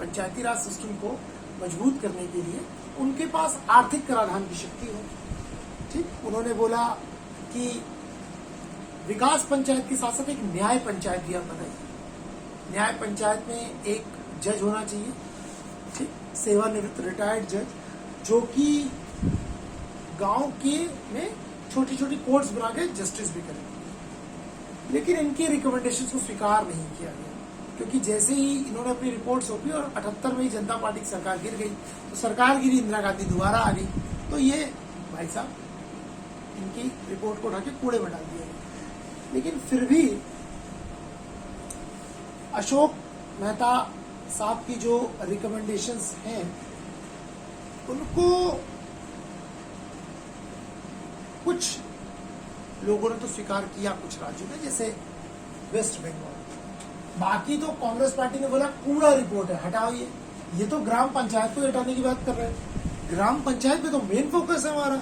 Speaker 1: पंचायती राज सिस्टम को मजबूत करने के लिए उनके पास आर्थिक कराधान की शक्ति हो। ठीक, उन्होंने बोला कि विकास पंचायत के साथ साथ एक न्याय पंचायत भी आप बनाइए। न्याय पंचायत में एक जज होना चाहिए, ठीक, सेवानिवृत्त रिटायर्ड जज, जो कि गांव के में छोटी छोटी कोर्ट्स बना के जस्टिस भी करें। लेकिन इनके रिकमेंडेशंस को स्वीकार नहीं किया गया, क्योंकि जैसे ही इन्होंने अपनी रिपोर्ट सौंपी और 78 में ही जनता पार्टी की सरकार गिर गई, तो सरकार गिरी, इंदिरा गांधी दोबारा आ गई, तो ये भाई साहब इनकी रिपोर्ट को उठा के कूड़े में डाल दिया गया। लेकिन फिर भी अशोक मेहता साहब की जो रिकमेंडेशंस हैं उनको कुछ लोगों ने तो स्वीकार किया, कुछ राज्यों ने, जैसे वेस्ट बंगाल। बाकी तो कांग्रेस पार्टी ने बोला कूड़ा रिपोर्ट है, हटाओ ये तो ग्राम पंचायत को हटाने की बात कर रहे हैं। ग्राम पंचायत पे तो मेन फोकस है हमारा।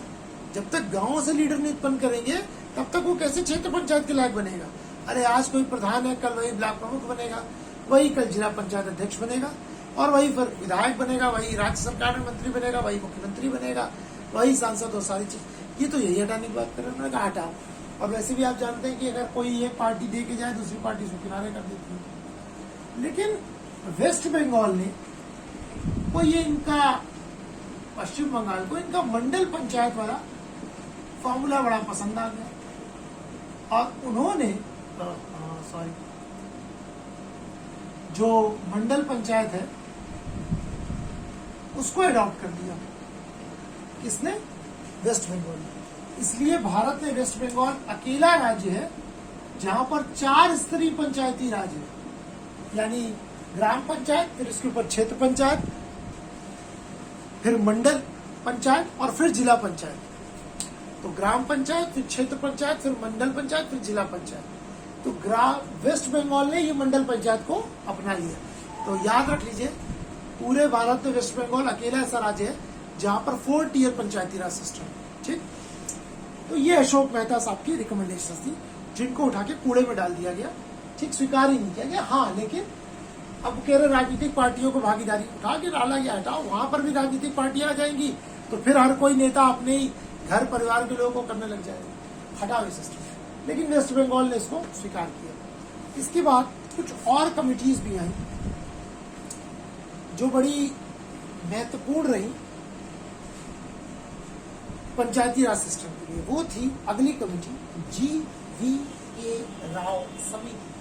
Speaker 1: जब तक गांव से लीडर नहीं उत्पन्न करेंगे तब तक वो कैसे क्षेत्र पंचायत के लायक बनेगा। अरे आज कोई प्रधान है, कल वही ब्लॉक प्रमुख बनेगा, वही कल जिला पंचायत अध्यक्ष बनेगा, और वही फिर विधायक बनेगा, वही राज्य सरकार में मंत्री बनेगा, वही मुख्यमंत्री बनेगा, वही सांसद और सारी चीज। ये तो यही हटाने की बात कर रहे हैं, उन्होंने कहा हटाओ। और वैसे भी आप जानते हैं कि अगर कोई एक पार्टी दे के जाए दूसरी पार्टी उसको किनारे कर देती है। लेकिन वेस्ट बंगाल ने कोई ये इनका, पश्चिम बंगाल को इनका मंडल पंचायत वाला फॉर्मूला बड़ा पसंद आ गया और उन्होंने जो मंडल पंचायत है उसको अडॉप्ट कर दिया। किसने? वेस्ट बंगाल ने। इसलिए भारत में वेस्ट बंगाल अकेला राज्य है जहां पर 4 स्तरीय पंचायती राज है, यानी ग्राम पंचायत, फिर इसके ऊपर क्षेत्र पंचायत, फिर मंडल पंचायत और फिर जिला पंचायत। तो ग्राम पंचायत, फिर क्षेत्र पंचायत, फिर मंडल पंचायत, फिर जिला पंचायत। तो वेस्ट बंगाल ने ये मंडल पंचायत को अपना लिया। तो याद रख लीजिए, पूरे भारत में वेस्ट बंगाल अकेला ऐसा राज्य है जहां पर 4 टियर पंचायती राज सिस्टम। ठीक, तो ये अशोक मेहता साहब की रिकमेंडेशन थी जिनको उठा के कूड़े में डाल दिया गया। ठीक, स्वीकार ही नहीं किया गया। हाँ, लेकिन अब कह रहे राजनीतिक पार्टियों को भागीदारी, उठा के डाला गया, हटाओ। वहां पर भी राजनीतिक पार्टियां आ जाएंगी तो फिर हर कोई नेता अपने ही घर परिवार के लोगों को करने लग जाएगा। हटाओ ये सिस्टम। लेकिन वेस्ट बंगाल ने इसको स्वीकार किया। इसके बाद कुछ और कमिटीज भी आई जो बड़ी महत्वपूर्ण रही पंचायती राज सिस्टम के लिए। वो थी अगली कमेटी, GVK राव समिति।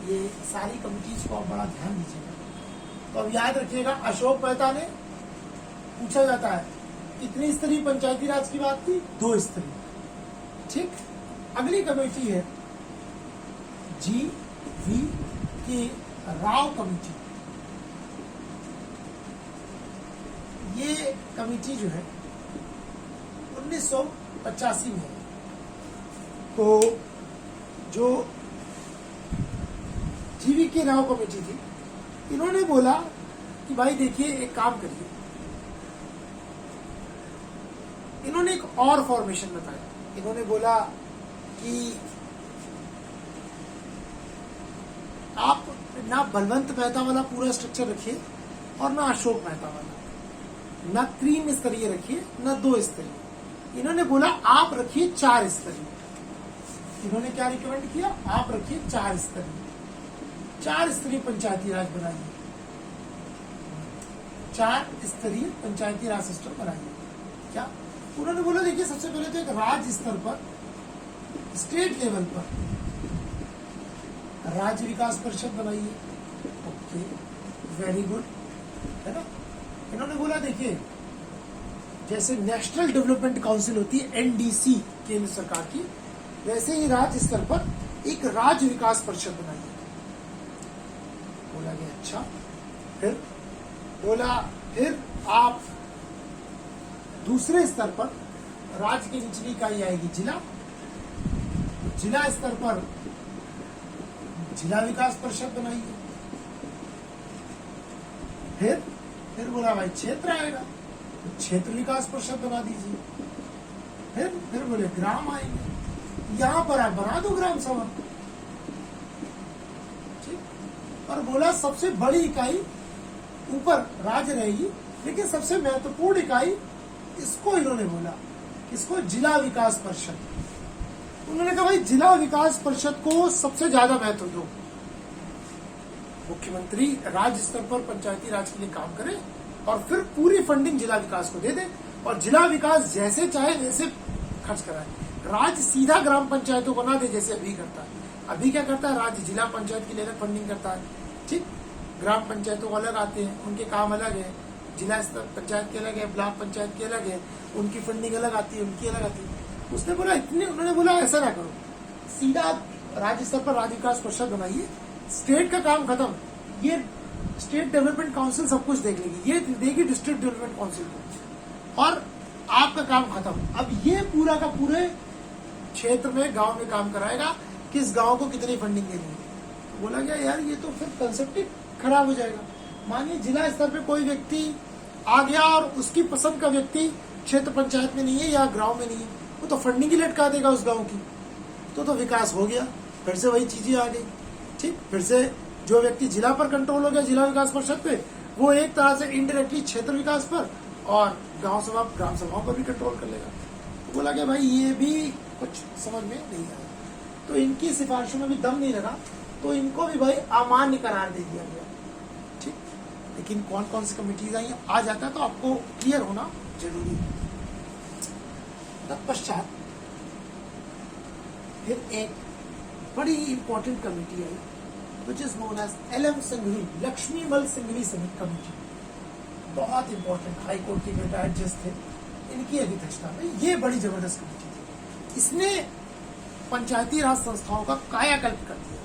Speaker 1: ये सारी कमिटीज को आप बड़ा ध्यान दीजिएगा। तो अब याद रखिएगा, अशोक मेहता ने पूछा जाता है कितनी स्तरीय पंचायती राज की बात की? 2 स्तरीय। ठीक, अगली कमेटी है GVK राव कमेटी। ये कमेटी जो है 1985 में, तो जो GVK राव कमेटी थी, इन्होंने बोला कि भाई देखिए एक काम करिए, इन्होंने एक और फॉर्मेशन बताया। इन्होंने बोला कि आप ना बलवंत मेहता वाला पूरा स्ट्रक्चर रखिए और ना अशोक मेहता वाला, ना 3 स्तरीय रखिए ना 2 स्तरीय। इन्होंने बोला आप रखिए 4 स्तरीय। इन्होंने क्या रिकमेंड किया, आप रखिए 4 स्तरीय, 4 स्तरीय पंचायती राज बनाइए, 4 स्तरीय पंचायती राज सिस्टम बनाइए। क्या उन्होंने बोला, देखिए सबसे पहले तो एक राज्य स्तर पर, स्टेट लेवल पर राज्य विकास परिषद बनाइए। ओके, वेरी गुड, है ना। इन्होंने बोला देखिए जैसे नेशनल डेवलपमेंट काउंसिल होती है एनडीसी केंद्र सरकार की, वैसे ही राज्य स्तर पर एक राज्य विकास परिषद बनाइए। बोला गया अच्छा। फिर बोला फिर आप दूसरे स्तर पर राज्य की निचली इकाई आएगी जिला, जिला स्तर पर जिला विकास परिषद बनाइए। फिर बोला भाई क्षेत्र आएगा तो क्षेत्र विकास परिषद बना दीजिए। फिर बोले ग्राम आएंगे, यहां पर आप बना दो ग्राम सभा। ठीक। और बोला सबसे बड़ी इकाई ऊपर राज्य रहेगी, लेकिन सबसे महत्वपूर्ण इकाई इसको इन्होंने बोला, इसको जिला विकास परिषद। उन्होंने कहा भाई जिला विकास परिषद को सबसे ज्यादा महत्व दो, मुख्यमंत्री राज्य स्तर पर पंचायती राज के लिए काम करे और फिर पूरी फंडिंग जिला विकास को दे दे और जिला विकास जैसे चाहे वैसे खर्च कराए। राज्य सीधा ग्राम पंचायतों को ना दे जैसे अभी करता है। अभी क्या करता है, राज्य जिला पंचायत के लिए अलग फंडिंग करता है। ठीक, ग्राम पंचायतों को अलग आते हैं, उनके काम अलग है, जिला स्तर पंचायत के अलग है, ब्लॉक पंचायत के अलग है, उनकी फंडिंग अलग आती है, उनकी अलग आती है। उसने बोला उन्होंने बोला ऐसा ना करो, सीधा राज्य स्तर पर राज्य विकास परिषद बनाइए, स्टेट का काम खत्म, ये स्टेट डेवलपमेंट काउंसिल सब कुछ देख लेगी, ये देगी डिस्ट्रिक्ट डेवलपमेंट काउंसिल को, और आपका काम खत्म। अब ये पूरा का पूरे क्षेत्र में गांव में काम कराएगा, किस गांव को कितनी फंडिंग देनी है। तो बोला गया यार ये तो फिर कंसेप्ट ही खराब हो जाएगा। मानिए जिला स्तर पे कोई व्यक्ति आ गया और उसकी पसंद का व्यक्ति क्षेत्र पंचायत में नहीं है या गांव में नहीं है, वो तो फंडिंग ही लटका देगा उस गांव की, तो विकास हो गया, फिर से वही चीजें आ गई। ठीक, फिर से जो व्यक्ति जिला पर कंट्रोल हो गया जिला विकास परिषद पे, वो एक तरह से इनडायरेक्टली क्षेत्र विकास पर और ग्राम सभाओं पर भी कंट्रोल कर लेगा। तो बोला गया भाई ये भी कुछ समझ में नहीं आया, तो इनकी सिफारिशों में भी दम नहीं लगा, तो इनको भी भाई अमान्य करार दे दिया गया। ठीक, लेकिन कौन कौन सी कमिटीज आई आ जाता है तो आपको क्लियर होना जरूरी है। तत्पश्चात फिर एक बड़ी इंपॉर्टेंट कमेटी आई which is known as LM Singhvi, Laxmimal Singhvi समिति कमेटी। बहुत इंपॉर्टेंट, हाई कोर्ट के रिटायर्ड जज थे, इनकी अध्यक्षता में ये बड़ी जबरदस्त कमेटी थी। इसने पंचायती राज संस्थाओं का कायाकल्प कर दिया।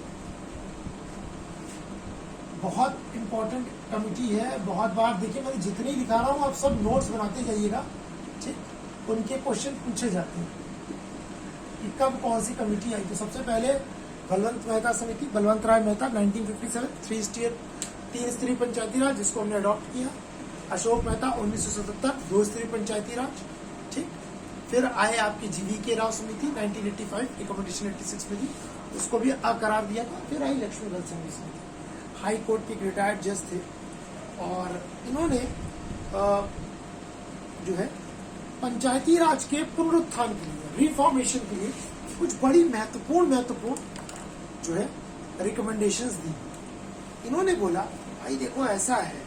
Speaker 1: बहुत इंपॉर्टेंट कमेटी है, बहुत बार देखिए मैंने जितनी दिखा रहा हूँ आप सब नोट्स बनाते जाइएगा। ठीक, उनके क्वेश्चन पूछे जाते हैं कि कब कौन सी कमेटी आई। तो सबसे पहले बलवंत मेहता समिति, बलवंत राय मेहता 1957, 3 स्तरीय पंचायती राज जिसको हमने अडॉप्ट किया। अशोक मेहता 1977, 2 स्तरीय पंचायती राज। ठीक, फिर आए आपकी GVK राव समिति 1985, रिकमेंडेशन 86 में दी, उसको भी करार दिया था। फिर आई लक्ष्मीमल सिंघवी समिति, हाई कोर्ट के रिटायर्ड जज थे और इन्होंने जो है पंचायती राज के पुनरुत्थान के लिए, रिफॉर्मेशन के लिए कुछ बड़ी महत्वपूर्ण जो है रिकमेंडेशंस दी। इन्होंने बोला भाई देखो ऐसा है,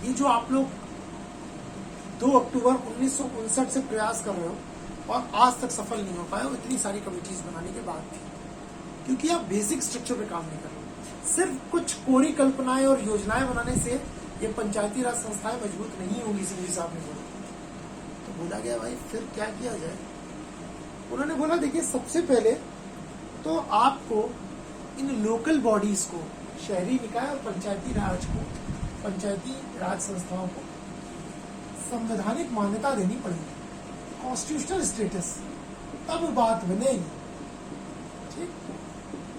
Speaker 1: ये जो आप लोग 2 अक्टूबर 1959 से प्रयास कर रहे हो और आज तक सफल नहीं हो पाए हो इतनी सारी कमिटीज बनाने के बाद भी, क्योंकि आप बेसिक स्ट्रक्चर पे काम नहीं कर रहे हो। सिर्फ कुछ कोरी कल्पनाएं और योजनाएं बनाने से ये पंचायती राज संस्थाएं मजबूत नहीं होंगी, सिंघवी साहब ने बोला। तो बोला गया भाई फिर क्या किया जाए। उन्होंने बोला देखिए सबसे पहले तो आपको इन लोकल बॉडीज को, शहरी निकाय और पंचायती राज संस्थाओं को संवैधानिक मान्यता देनी पड़ेगी, कॉन्स्टिट्यूशनल स्टेटस, तब बात बनेगी। ठीक,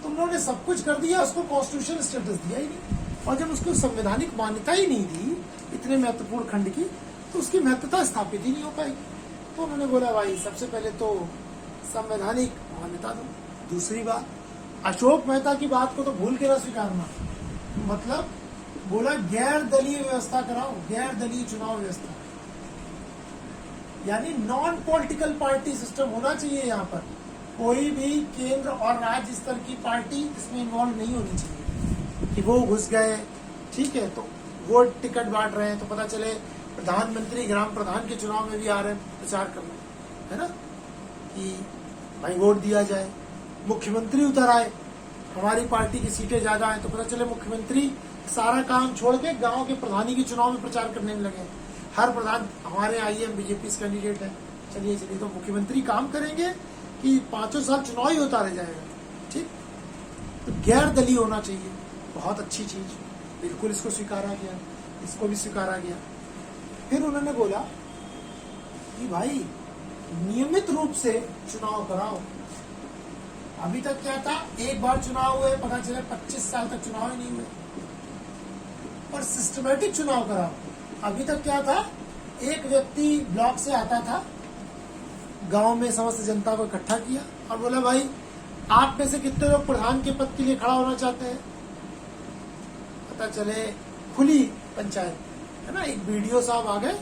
Speaker 1: तुम लोगों ने सब कुछ कर दिया, उसको कॉन्स्टिट्यूशनल स्टेटस दिया ही नहीं। और जब उसको संवैधानिक मान्यता ही नहीं दी इतने महत्वपूर्ण खंड की, तो उसकी महत्वता स्थापित ही नहीं हो पाएगी। तो उन्होंने बोला भाई सबसे पहले तो संवैधानिक मान्यता दो। दूसरी बात, अशोक मेहता की बात को तो भूल के ना स्वीकारना, मतलब बोला गैर दलीय व्यवस्था कराओ, गैर दलीय चुनाव व्यवस्था, यानी नॉन पॉलिटिकल पार्टी सिस्टम होना चाहिए। यहाँ पर कोई भी केंद्र और राज्य स्तर की पार्टी इसमें इन्वॉल्व नहीं होनी चाहिए कि वो घुस गए, ठीक है, तो वो टिकट बांट रहे हैं, तो पता चले प्रधानमंत्री ग्राम प्रधान के चुनाव में भी आ रहे हैं प्रचार करना, है ना, कि भाई वोट दिया जाए। मुख्यमंत्री उतर आए, हमारी पार्टी की सीटें ज्यादा हैं, तो पता चले मुख्यमंत्री सारा काम छोड़ के गांव के प्रधानी के चुनाव में प्रचार करने में लगे। हर प्रधान हमारे आईएम बीजेपी कैंडिडेट है, चलिए चलिए, तो मुख्यमंत्री काम करेंगे कि 5 साल चुनाव ही होता रह जाएगा, ठीक। तो गैर दलीय होना चाहिए, बहुत अच्छी चीज, बिल्कुल इसको स्वीकारा गया, इसको भी स्वीकारा गया। फिर उन्होंने बोला कि भाई नियमित रूप से चुनाव कराओ। अभी तक क्या था, एक बार चुनाव हुए, पता चले 25 साल तक चुनाव ही नहीं हुए। और सिस्टमेटिक चुनाव कराओ। अभी तक क्या था, एक व्यक्ति ब्लॉक से आता था, गांव में समस्त जनता को इकट्ठा किया और बोला भाई आप में से कितने लोग प्रधान के पद के लिए खड़ा होना चाहते हैं। पता चले खुली पंचायत, है ना, एक बीडीओ साहब आ गए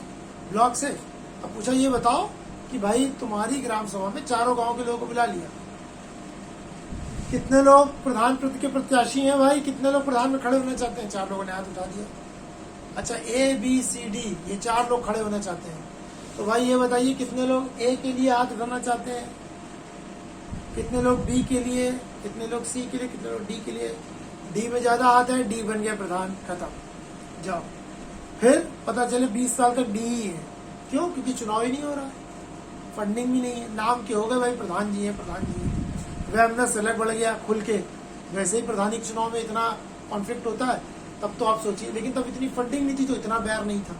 Speaker 1: ब्लॉक से, अब पूछा ये बताओ कि भाई तुम्हारी ग्राम सभा में चारों गांव के लोगों को बुला लिया, कितने लोग प्रधान पद के प्रत्याशी हैं भाई, कितने लोग प्रधान में खड़े होना चाहते हैं। 4 लोगों ने हाथ उठा दिया। अच्छा ABCD ये 4 लोग खड़े होना चाहते हैं, तो भाई ये बताइए कितने लोग A के लिए हाथ उठाना चाहते हैं, कितने लोग B के लिए, कितने लोग C के लिए, कितने लोग D के लिए। D में ज्यादा हाथ है, D बन गया प्रधान, खत्म, जाओ। फिर पता चले 20 साल तक D ही है, क्यों, क्योंकि चुनाव ही नहीं हो रहा है, फंडिंग भी नहीं है, नाम के हो गए भाई प्रधान जी है, प्रधान जी है, वह सेलेक्ट बढ़ गया खुल के। वैसे ही प्रधानी के चुनाव में इतना कॉन्फ्लिक्ट होता है, तब तो आप सोचिए, लेकिन तब इतनी फंडिंग नहीं थी तो इतना बैर नहीं था।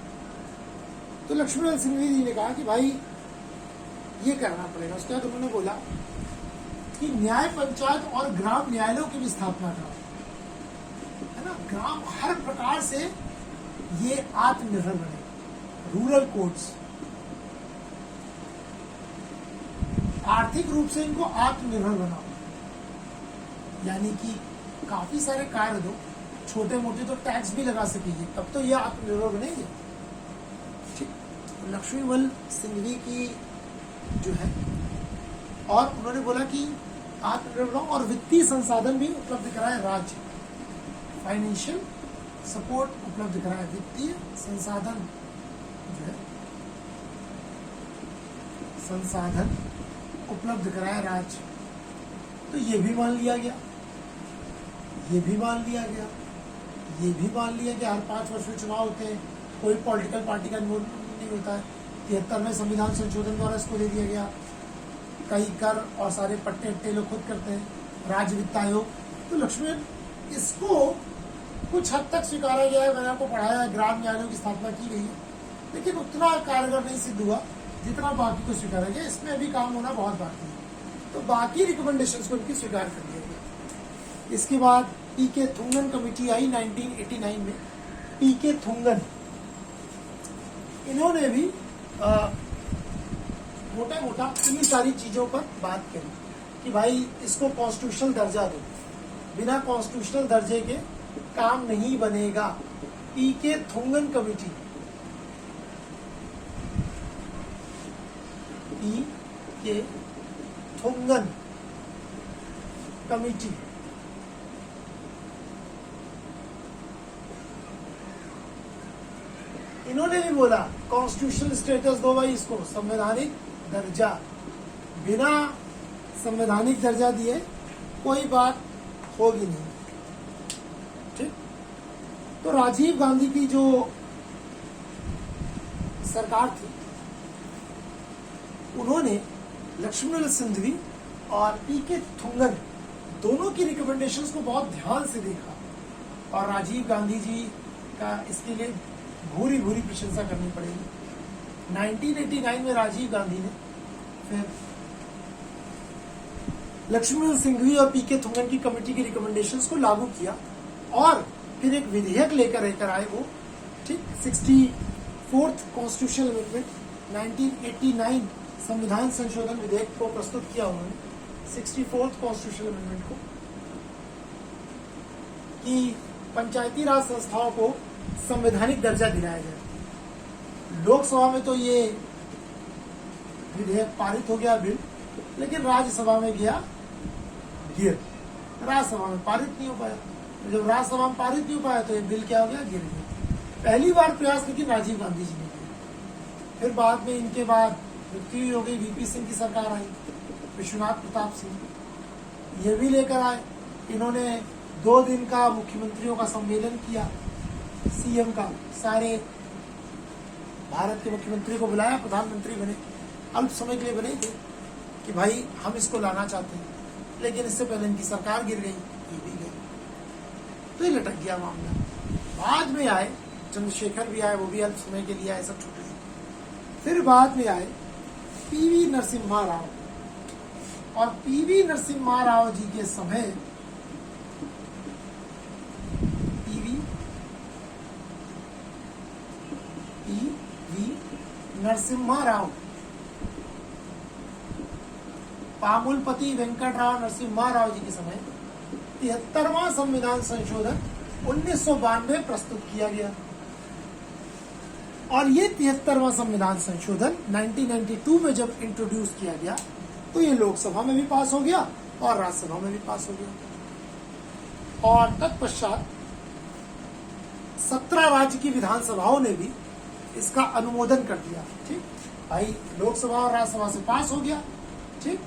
Speaker 1: तो लक्ष्मीलाल सिंघवी जी ने कहा कि भाई ये करना पड़ेगा। उसके बाद उन्होंने बोला कि न्याय पंचायत और ग्राम न्यायालयों की भी स्थापना करो, है ना, ग्राम हर प्रकार से ये आत्मनिर्भर बने। रूरल कोर्ट्स, आर्थिक रूप से इनको आत्मनिर्भर बनाओ, यानी कि काफी सारे कार्य दो, छोटे मोटे तो टैक्स भी लगा सकेंगे, तब तो ये आत्मनिर्भर बनेंगे, ठीक। लक्ष्मीलाल सिंघवी की जो है, और उन्होंने बोला कि आत्मनिर्भर बनाओ और वित्तीय संसाधन भी उपलब्ध कराए राज्य, फाइनेंशियल सपोर्ट उपलब्ध कराए, वित्तीय संसाधन जो है, संसाधन उपलब्ध कराया राज्य। तो ये भी मान लिया गया, ये भी मान लिया गया, ये भी मान लिया गया। हर 5 वर्ष में चुनाव होते हैं, कोई पॉलिटिकल पार्टी का इन्वॉल्वमेंट नहीं होता है। 73वें संविधान संशोधन द्वारा इसको दे दिया गया। कई कर और सारे पट्टे अट्टे लोग खुद करते हैं, राज्य वित्त आयोग। तो लक्ष्मी इसको कुछ हद तक स्वीकारा गया है, मैंने आपको पढ़ाया, ग्राम न्यायालयों की स्थापना की गई है, लेकिन उतना कारगर नहीं सिद्ध हुआ जितना बाकी को स्वीकारा गया। इसमें अभी काम होना बहुत बाकी है। तो बाकी रिकमेंडेशंस को इनकी स्वीकार कर दिया गया। इसके बाद पीके थुंगन कमेटी आई 1989 में। पीके थुंगन, इन्होंने भी मोटा मोटा इन सारी चीजों पर बात करी कि भाई इसको कॉन्स्टिट्यूशनल दर्जा दो, बिना कॉन्स्टिट्यूशनल दर्जे के काम नहीं बनेगा। पीके थुंगन कमेटी, पीके थुंगन कमेटी, इन्होंने भी बोला कॉन्स्टिट्यूशनल स्टेटस दो भाई, इसको संवैधानिक दर्जा। बिना संवैधानिक दर्जा दिए कोई बात होगी नहीं, ठीक। तो राजीव गांधी की जो सरकार थी, उन्होंने लक्ष्मीलाल सिंघवी और पीके थुंगन दोनों की रिकमेंडेशंस को बहुत ध्यान से देखा और राजीव गांधी जी का इसके लिए भूरी भूरी प्रशंसा करनी पड़ेगी। 1989 में राजीव गांधी ने फिर लक्ष्मीलाल सिंघवी और पीके थुंगन की कमेटी की रिकमेंडेशंस को लागू किया और फिर एक विधेयक लेकर आए वो, ठीक, 64th कॉन्स्टिट्यूशनल अमेंडमेंट 1989 संविधान संशोधन विधेयक को प्रस्तुत किया उन्होंने, 64th कॉन्स्टिट्यूशनल अमेंडमेंट को, कि पंचायती राज संस्थाओं को संवैधानिक दर्जा दिलाया जाए। लोकसभा में तो ये विधेयक पारित हो गया बिल, लेकिन राज्यसभा में गया गिर, राज्यसभा में पारित नहीं हो पाया। जब राज्यसभा में पारित नहीं हो पाया तो ये बिल क्या हो गया, गिर गया। पहली बार प्रयास लेकिन राजीव गांधी जी ने किया। फिर बाद में इनके बाद मृत्यु हो गई, वीपी सिंह की सरकार आई, विश्वनाथ प्रताप सिंह ये भी लेकर आए। इन्होंने 2 दिन का मुख्यमंत्रियों का सम्मेलन किया, सीएम का, सारे भारत के मुख्यमंत्री को बुलाया, प्रधानमंत्री बने, अल्प समय के लिए बने थे कि भाई हम इसको लाना चाहते हैं, लेकिन इससे पहले इनकी सरकार गिर गई, ये भी गई, तो ये लटक गया मामला। बाद में आए चंद्रशेखर भी आए, वो भी अल्प समय के लिए आए, सब छोटे छोटे। फिर बाद में आए पीवी नरसिम्हा राव, और पीवी नरसिम्हा राव जी के समय पीवी नरसिम्हा राव, पामुलपति वेंकटराव नरसिम्हा राव जी के समय 73वां संविधान संशोधन 1992 प्रस्तुत किया गया, और ये 73वां संविधान संशोधन 1992 में जब इंट्रोड्यूस किया गया तो ये लोकसभा में भी पास हो गया और राज्यसभा में भी पास हो गया, और तत्पश्चात 17 राज्य की विधानसभाओं ने भी इसका अनुमोदन कर दिया। ठीक, भाई लोकसभा और राज्यसभा से पास हो गया, ठीक,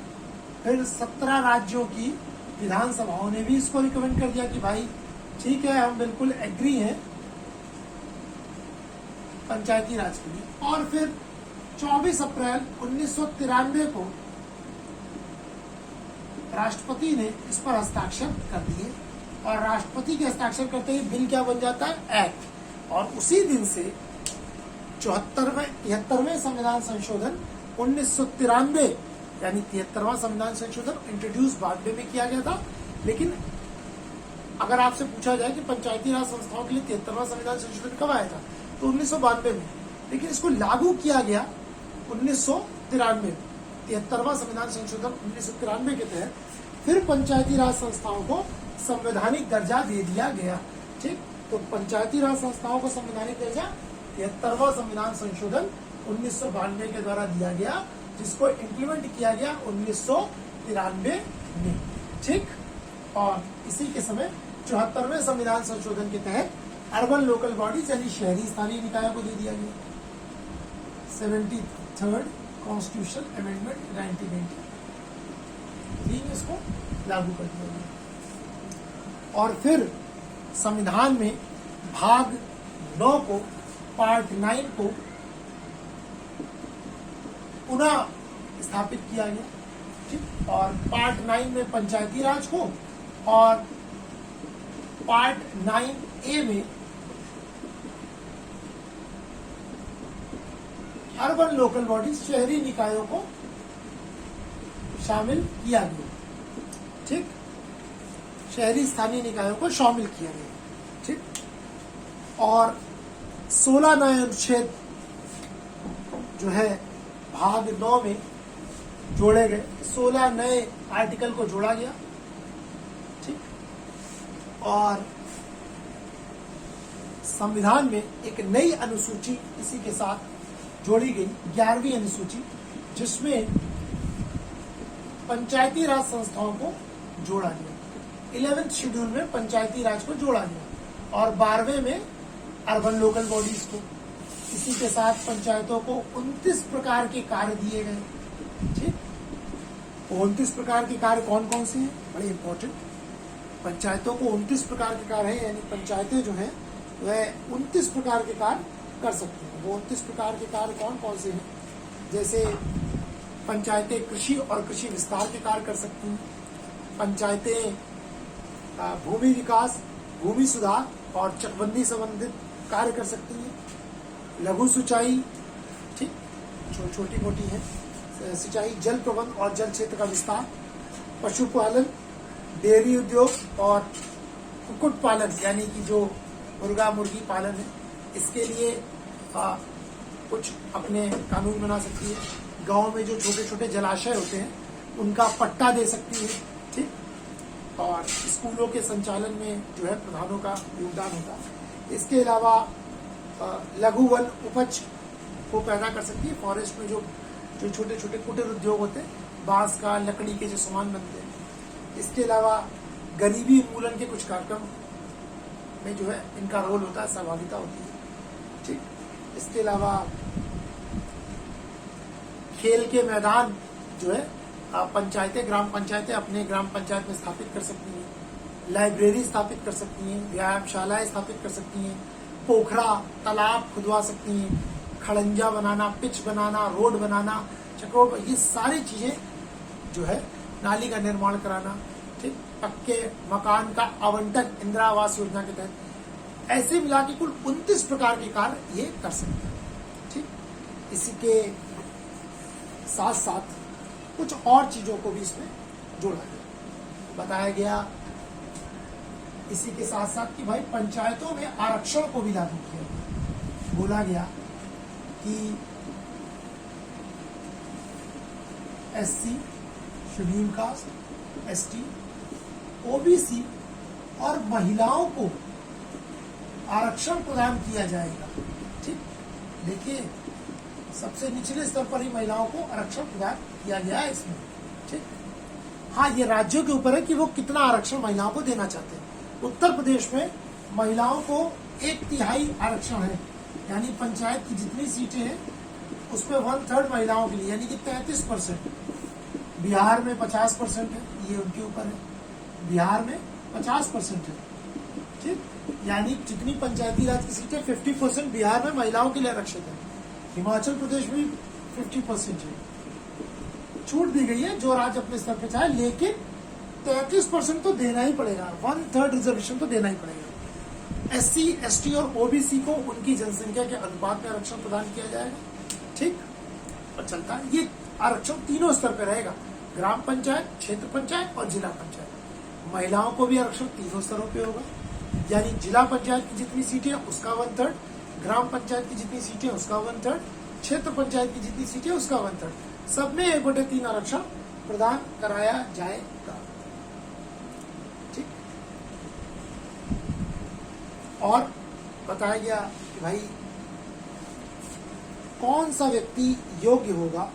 Speaker 1: फिर 17 राज्यों की विधानसभाओं ने भी इसको रिकमेंड कर दिया कि भाई ठीक है, हम बिल्कुल एग्री हैं पंचायती राज के लिए। और फिर 24 अप्रैल 1993 को राष्ट्रपति ने इस पर हस्ताक्षर कर दिए, और राष्ट्रपति के हस्ताक्षर करते ही बिल क्या बन जाता है, एक्ट। और उसी दिन से 73वें संविधान संशोधन 1993 यानी 73वां संविधान संशोधन इंट्रोड्यूस बाद में किया गया था। लेकिन अगर आपसे पूछा जाए कि पंचायती राज संस्थाओं के लिए 73वां संविधान संशोधन कब आया था, तो 1992 में, लेकिन इसको लागू किया गया 1993 में। 73वां संविधान संशोधन 1993 के तहत फिर पंचायती राज संस्थाओं को संवैधानिक दर्जा दे दिया गया। ठीक, तो पंचायती राज संस्थाओं को संवैधानिक दर्जा 73वां संविधान संशोधन 1992 के द्वारा दिया गया, जिसको इम्प्लीमेंट किया गया 1993 में। ठीक, और इसी के समय 74वें संविधान संशोधन के तहत अर्बन लोकल बॉडीज यानी शहरी स्थानीय निकायों को दे दिया गया। 73rd कॉन्स्टिट्यूशनल अमेंडमेंट 1993 में इसको लागू कर दिया गया। और फिर संविधान में भाग 9 को, पार्ट 9 को पुनः स्थापित किया गया। ठीक, और पार्ट 9 में पंचायती राज को, और पार्ट 9A में अर्बन लोकल बॉडीज शहरी निकायों को शामिल किया गया। ठीक, शहरी स्थानीय निकायों को शामिल किया गया। ठीक, और 16 नए अनुच्छेद जो है भाग 9 में जोड़े गए, 16 नए आर्टिकल को जोड़ा गया। ठीक, और संविधान में एक नई अनुसूची इसी के साथ जोड़ी गई, 11वीं अनुसूची, जिसमें पंचायती राज संस्थाओं को जोड़ा गया। 11th शेड्यूल में पंचायती राज को जोड़ा गया, और 12वें में अर्बन लोकल बॉडीज को। इसी के साथ पंचायतों को 29 प्रकार के कार्य दिए गए। ठीक, 29 प्रकार के कार्य कौन कौन से हैं, बड़े इंपॉर्टेंट। पंचायतों को 29 प्रकार के कार्य हैं, यानी पंचायतें जो हैं वह 29 प्रकार के कार्य कर सकती हैं। वो 29 प्रकार के कार्य कौन कौन से हैं, जैसे पंचायतें कृषि और कृषि विस्तार के कार्य कर सकती हैं, पंचायतें भूमि विकास, भूमि सुधार और चकबंदी संबंधित कार्य कर सकती हैं, लघु सिंचाई, ठीक, छोटी मोटी है सिंचाई, जल प्रबंध और जल क्षेत्र का विस्तार, पशुपालन, डेयरी उद्योग और कुक्कुट पालन यानी कि जो मुर्गा मुर्गी पालन है, इसके लिए कुछ अपने कानून बना सकती है। गांव में जो छोटे छोटे जलाशय होते हैं उनका पट्टा दे सकती है, ठीक। और स्कूलों के संचालन में जो है प्रधानों का योगदान होता है। इसके अलावा लघु वन उपज को पैदा कर सकती है। फॉरेस्ट में जो छोटे छोटे कुटीर उद्योग होते हैं, बांस का लकड़ी के जो सामान बनते हैं। इसके अलावा गरीबी उन्मूलन के कुछ कार्यक्रम में जो है इनका रोल होता है, सहभागिता होती है, ठीक। इसके अलावा खेल के मैदान जो है पंचायतें, ग्राम पंचायतें अपने ग्राम पंचायत में स्थापित कर सकती हैं। लाइब्रेरी स्थापित कर सकती हैं, व्यायामशालाएं स्थापित कर सकती हैं, पोखरा तालाब खुदवा सकती हैं, खड़ंजा बनाना, पिच बनाना, रोड बनाना, चक्रों, ये सारी चीजें जो है, नाली का निर्माण कराना, ठीक, पक्के मकान का आवंटन इंदिरा आवास योजना के तहत, ऐसे मिला के कुल 29 प्रकार के कार्य ये कर सकते हैं, ठीक। इसी के साथ साथ कुछ और चीजों को भी इसमें जोड़ा गया, बताया गया इसी के साथ साथ कि भाई पंचायतों में आरक्षण को भी लागू किया गया। बोला गया कि SC, schedule caste, ST, OBC और महिलाओं को आरक्षण प्रदान किया जाएगा, ठीक। देखिए, सबसे निचले स्तर पर ही महिलाओं को आरक्षण प्रदान किया गया है इसमें, ठीक। हाँ, ये राज्यों के ऊपर है कि वो कितना आरक्षण महिलाओं को देना चाहते हैं। उत्तर प्रदेश में महिलाओं को 1/3 आरक्षण है, यानी पंचायत की जितनी सीटें हैं उसमें 1/3 महिलाओं के लिए, यानी कि 33%। बिहार में 50% है, ये उनके ऊपर है। बिहार में 50% है, ठीक, यानी जितनी पंचायती राज की सीटें 50% बिहार में महिलाओं के लिए आरक्षित है। हिमाचल प्रदेश में 50% है, छूट दी गई है जो राज्य अपने स्तर पर चाहे, लेकिन 33% तो देना ही पड़ेगा, 1/3 रिजर्वेशन तो देना ही पड़ेगा। SC, ST और OBC को उनकी जनसंख्या के अनुपात में आरक्षण प्रदान किया जाएगा, ठीक। और चलता है ये आरक्षण तीनों स्तर पर रहेगा, ग्राम पंचायत, क्षेत्र पंचायत और जिला पंचायत। महिलाओं को भी आरक्षण तीनों स्तरों पे होगा, यानी जिला पंचायत की जितनी सीटें उसका 1/3, ग्राम पंचायत की जितनी सीटें उसका 1/3, क्षेत्र पंचायत की जितनी सीटें उसका 1/3, सब में 1/3 आरक्षण प्रदान कराया जाएगा, ठीक। और बताया गया कि भाई कौन सा व्यक्ति योग्य होगा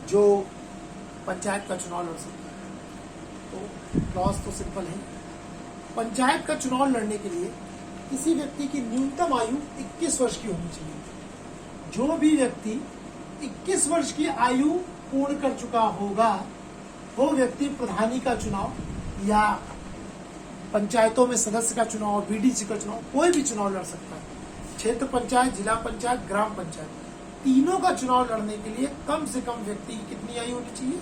Speaker 1: जो पंचायत का चुनाव लड़ सकता है। तो क्लॉज तो सिंपल है, पंचायत का चुनाव लड़ने के लिए किसी व्यक्ति की न्यूनतम आयु 21 वर्ष की होनी चाहिए। जो भी व्यक्ति 21 वर्ष की आयु पूर्ण कर चुका होगा वो व्यक्ति प्रधानी का चुनाव या पंचायतों में सदस्य का चुनाव, BDC का चुनाव, कोई भी चुनाव लड़ सकता है। क्षेत्र पंचायत, जिला पंचायत, ग्राम पंचायत, तीनों का चुनाव लड़ने के लिए कम से कम व्यक्ति की कितनी आयु होनी चाहिए?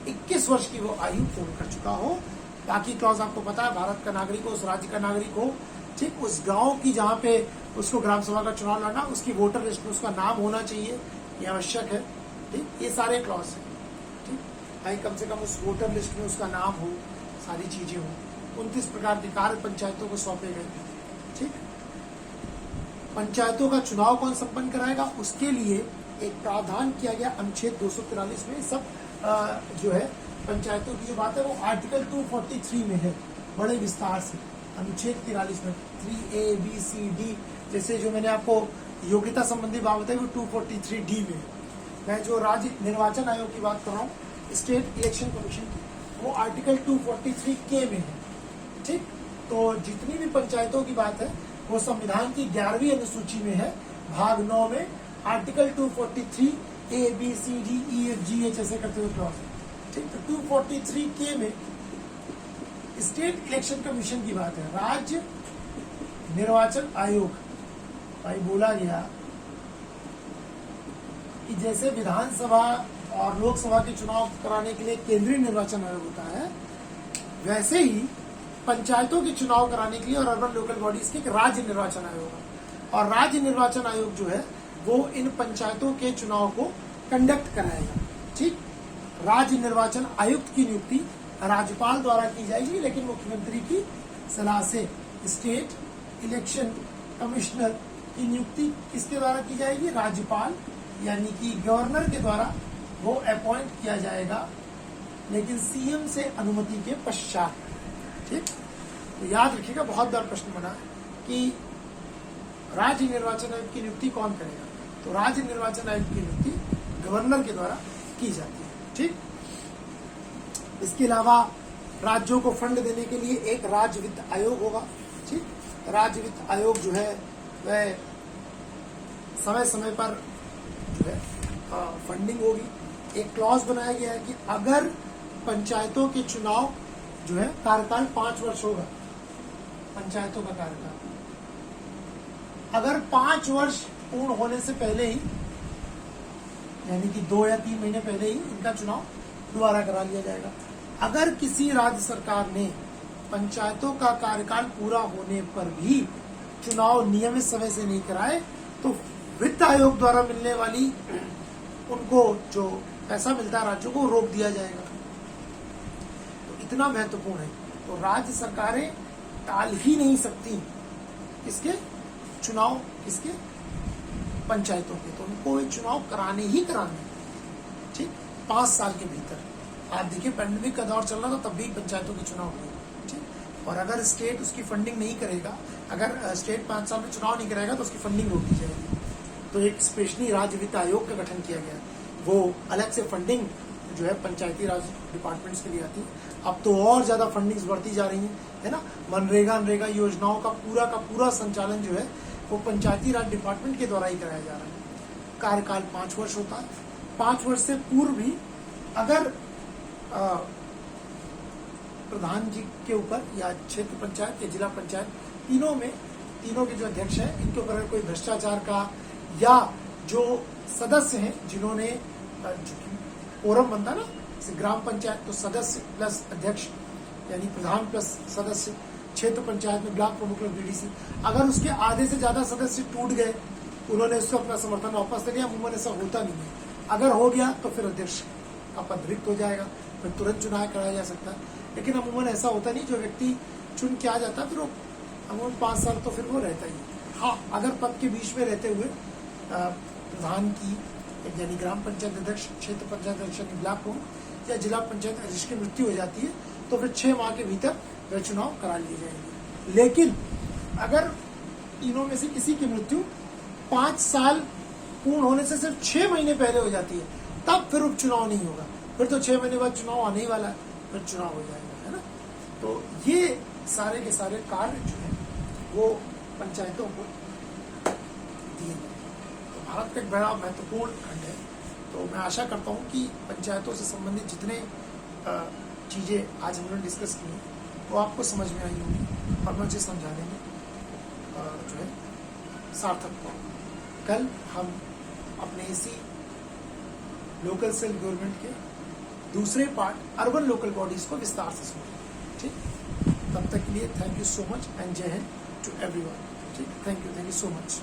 Speaker 1: 21 वर्ष की वो आयु पूर्ण कर चुका हो। बाकी क्लॉज आपको पता है, भारत का नागरिक हो, उस राज्य का नागरिक हो, ठीक, उस गांव की जहाँ पे उसको ग्राम सभा का चुनाव लड़ना, उसकी वोटर लिस्ट में उसका नाम होना चाहिए, ये आवश्यक है, ठीक। ये सारे क्लॉज है, ठीक। भाई कम से कम उस वोटर लिस्ट में उसका नाम हो, सारी चीजें हो। 29 प्रकार के कार्य पंचायतों को सौंपे गए, ठीक। पंचायतों का चुनाव कौन संपन्न कराएगा, उसके लिए एक प्रावधान किया गया अनुच्छेद 243 में। सब जो है पंचायतों की जो बात है वो आर्टिकल 243 में है, बड़े विस्तार से। अनुच्छेद 43 में 3A, B, C, D, जैसे जो मैंने आपको योग्यता संबंधी बात बताई वो 243D में है। मैं जो राज्य निर्वाचन आयोग की बात कर रहा हूँ, स्टेट इलेक्शन कमीशन की, वो आर्टिकल 243K में है, ठीक। तो जितनी भी पंचायतों की बात है वो संविधान की 11वीं अनुसूची में है, भाग 9 में article 243A, B, C, D, E, F, G, H ऐसे करते हुए क्लॉज है, ठीक। तो 243K में स्टेट इलेक्शन कमीशन की बात है। राज्य निर्वाचन आयोग, भाई बोला गया कि जैसे विधानसभा और लोकसभा के चुनाव कराने के लिए केंद्रीय निर्वाचन आयोग होता है, वैसे ही पंचायतों के चुनाव कराने के लिए और अर्बन लोकल बॉडीज के एक राज्य निर्वाचन आयोग है। और राज्य निर्वाचन आयोग जो है वो इन पंचायतों के चुनाव को कंडक्ट कराएगा, ठीक। राज्य निर्वाचन आयुक्त की नियुक्ति राज्यपाल द्वारा की जाएगी, लेकिन मुख्यमंत्री की सलाह से स्टेट इलेक्शन कमिश्नर की नियुक्ति किसके द्वारा की जाएगी? राज्यपाल यानी कि गवर्नर के द्वारा वो अपॉइंट किया जाएगा, लेकिन सीएम से अनुमति के पश्चात। ठीक, तो याद रखिएगा, बहुत बार प्रश्न बना है कि राज्य निर्वाचन आयोग की नियुक्ति कौन करेगा? तो राज्य निर्वाचन आयोग की नियुक्ति गवर्नर के द्वारा की जाती है। ठीक, इसके अलावा राज्यों को फंड देने के लिए एक राज्य वित्त आयोग होगा। ठीक, राज्य वित्त आयोग जो है वह समय समय पर जो है फंडिंग होगी। एक क्लॉज बनाया गया है कि अगर पंचायतों के चुनाव जो है कार्यकाल 5 वर्ष होगा, पंचायतों का कार्यकाल अगर 5 वर्ष पूर्ण होने से पहले ही, यानी कि 2 या 3 महीने पहले ही इनका चुनाव दोबारा करा लिया जाएगा। अगर किसी राज्य सरकार ने पंचायतों का कार्यकाल पूरा होने पर भी चुनाव नियमित समय से नहीं कराए तो वित्त आयोग द्वारा मिलने वाली उनको जो पैसा मिलता है राज्यों को रोक दिया जाएगा। तो इतना महत्वपूर्ण है। तो राज्य सरकारें टाल ही नहीं सकती इसके चुनाव, इसके पंचायतों के, तो उनको ये चुनाव कराने ही कराने। ठीक, 5 साल के भीतर। आप देखिए पैंडेमिक का दौर चल रहा था तब भी पंचायतों के चुनाव हुए। ठीक, और अगर स्टेट उसकी फंडिंग नहीं करेगा, अगर स्टेट 5 साल में चुनाव नहीं कराएगा तो उसकी फंडिंग रोक दी जाएगी। तो एक स्पेशली राज्य वित्त आयोग का गठन किया गया, वो अलग से फंडिंग जो है पंचायती राज डिपार्टमेंट्स के लिए आती है। अब तो और ज्यादा फंडिंग्स बढ़ती जा रही है ना। मनरेगा योजनाओं का पूरा संचालन जो है वो पंचायती राज डिपार्टमेंट के द्वारा ही कराया जा रहा है। कार्यकाल 5 वर्ष होता है। 5 वर्ष से पूर्व भी अगर प्रधान जी के ऊपर या क्षेत्र पंचायत या जिला पंचायत तीनों के जो अध्यक्ष हैं इनके ऊपर अगर कोई भ्रष्टाचार का या जो सदस्य हैं जिन्होंने कोरम बनता ना, ग्राम पंचायत तो सदस्य प्लस अध्यक्ष यानी प्रधान प्लस सदस्य, क्षेत्र पंचायत में ब्लॉक प्रमुख और बीडीसी, अगर उसके आधे से ज्यादा सदस्य टूट गए, उन्होंने उसको अपना समर्थन वापस ले लिया, अमूमन ऐसा होता नहीं है। अगर हो गया तो फिर अध्यक्ष का पद रिक्त हो जाएगा, फिर तुरंत चुनाव कराया जा सकता है। लेकिन अमूमन ऐसा होता नहीं, जो व्यक्ति चुन के आ जाता है फिर वो अमूमन 5 साल तो फिर वो रहता ही। हाँ, अगर पद के बीच में रहते हुए प्रधान की यानी ग्राम पंचायत अध्यक्ष, क्षेत्र पंचायत अध्यक्ष यानी ब्लॉक प्रमुख या जिला पंचायत अध्यक्ष की मृत्यु हो जाती है तो फिर 6 माह के भीतर वह चुनाव करा लिए जाएंगे। लेकिन अगर तीनों में से किसी की मृत्यु 5 साल पूर्ण होने से सिर्फ 6 महीने पहले हो जाती है तब फिर उपचुनाव नहीं होगा। फिर तो 6 महीने बाद चुनाव आने ही वाला है, फिर चुनाव हो जाएगा, है ना। तो ये सारे के सारे कार्य जो है वो पंचायतों को दिए गए। तो भारत का एक बड़ा महत्वपूर्ण खंड है। तो मैं आशा करता हूँ कि पंचायतों से संबंधित जितने चीज़ें आज हमने डिस्कस की वो आपको समझ में आई होंगी और मैं उसे समझाने में जो है सार्थक हुआ। कल हम अपने इसी लोकल सेल्फ गवर्नमेंट के दूसरे पार्ट अर्बन लोकल बॉडीज को विस्तार से सुनेंगे। ठीक, तब तक के लिए thank you so much and जय हिंद टू एवरीवन। ठीक, थैंक यू सो मच।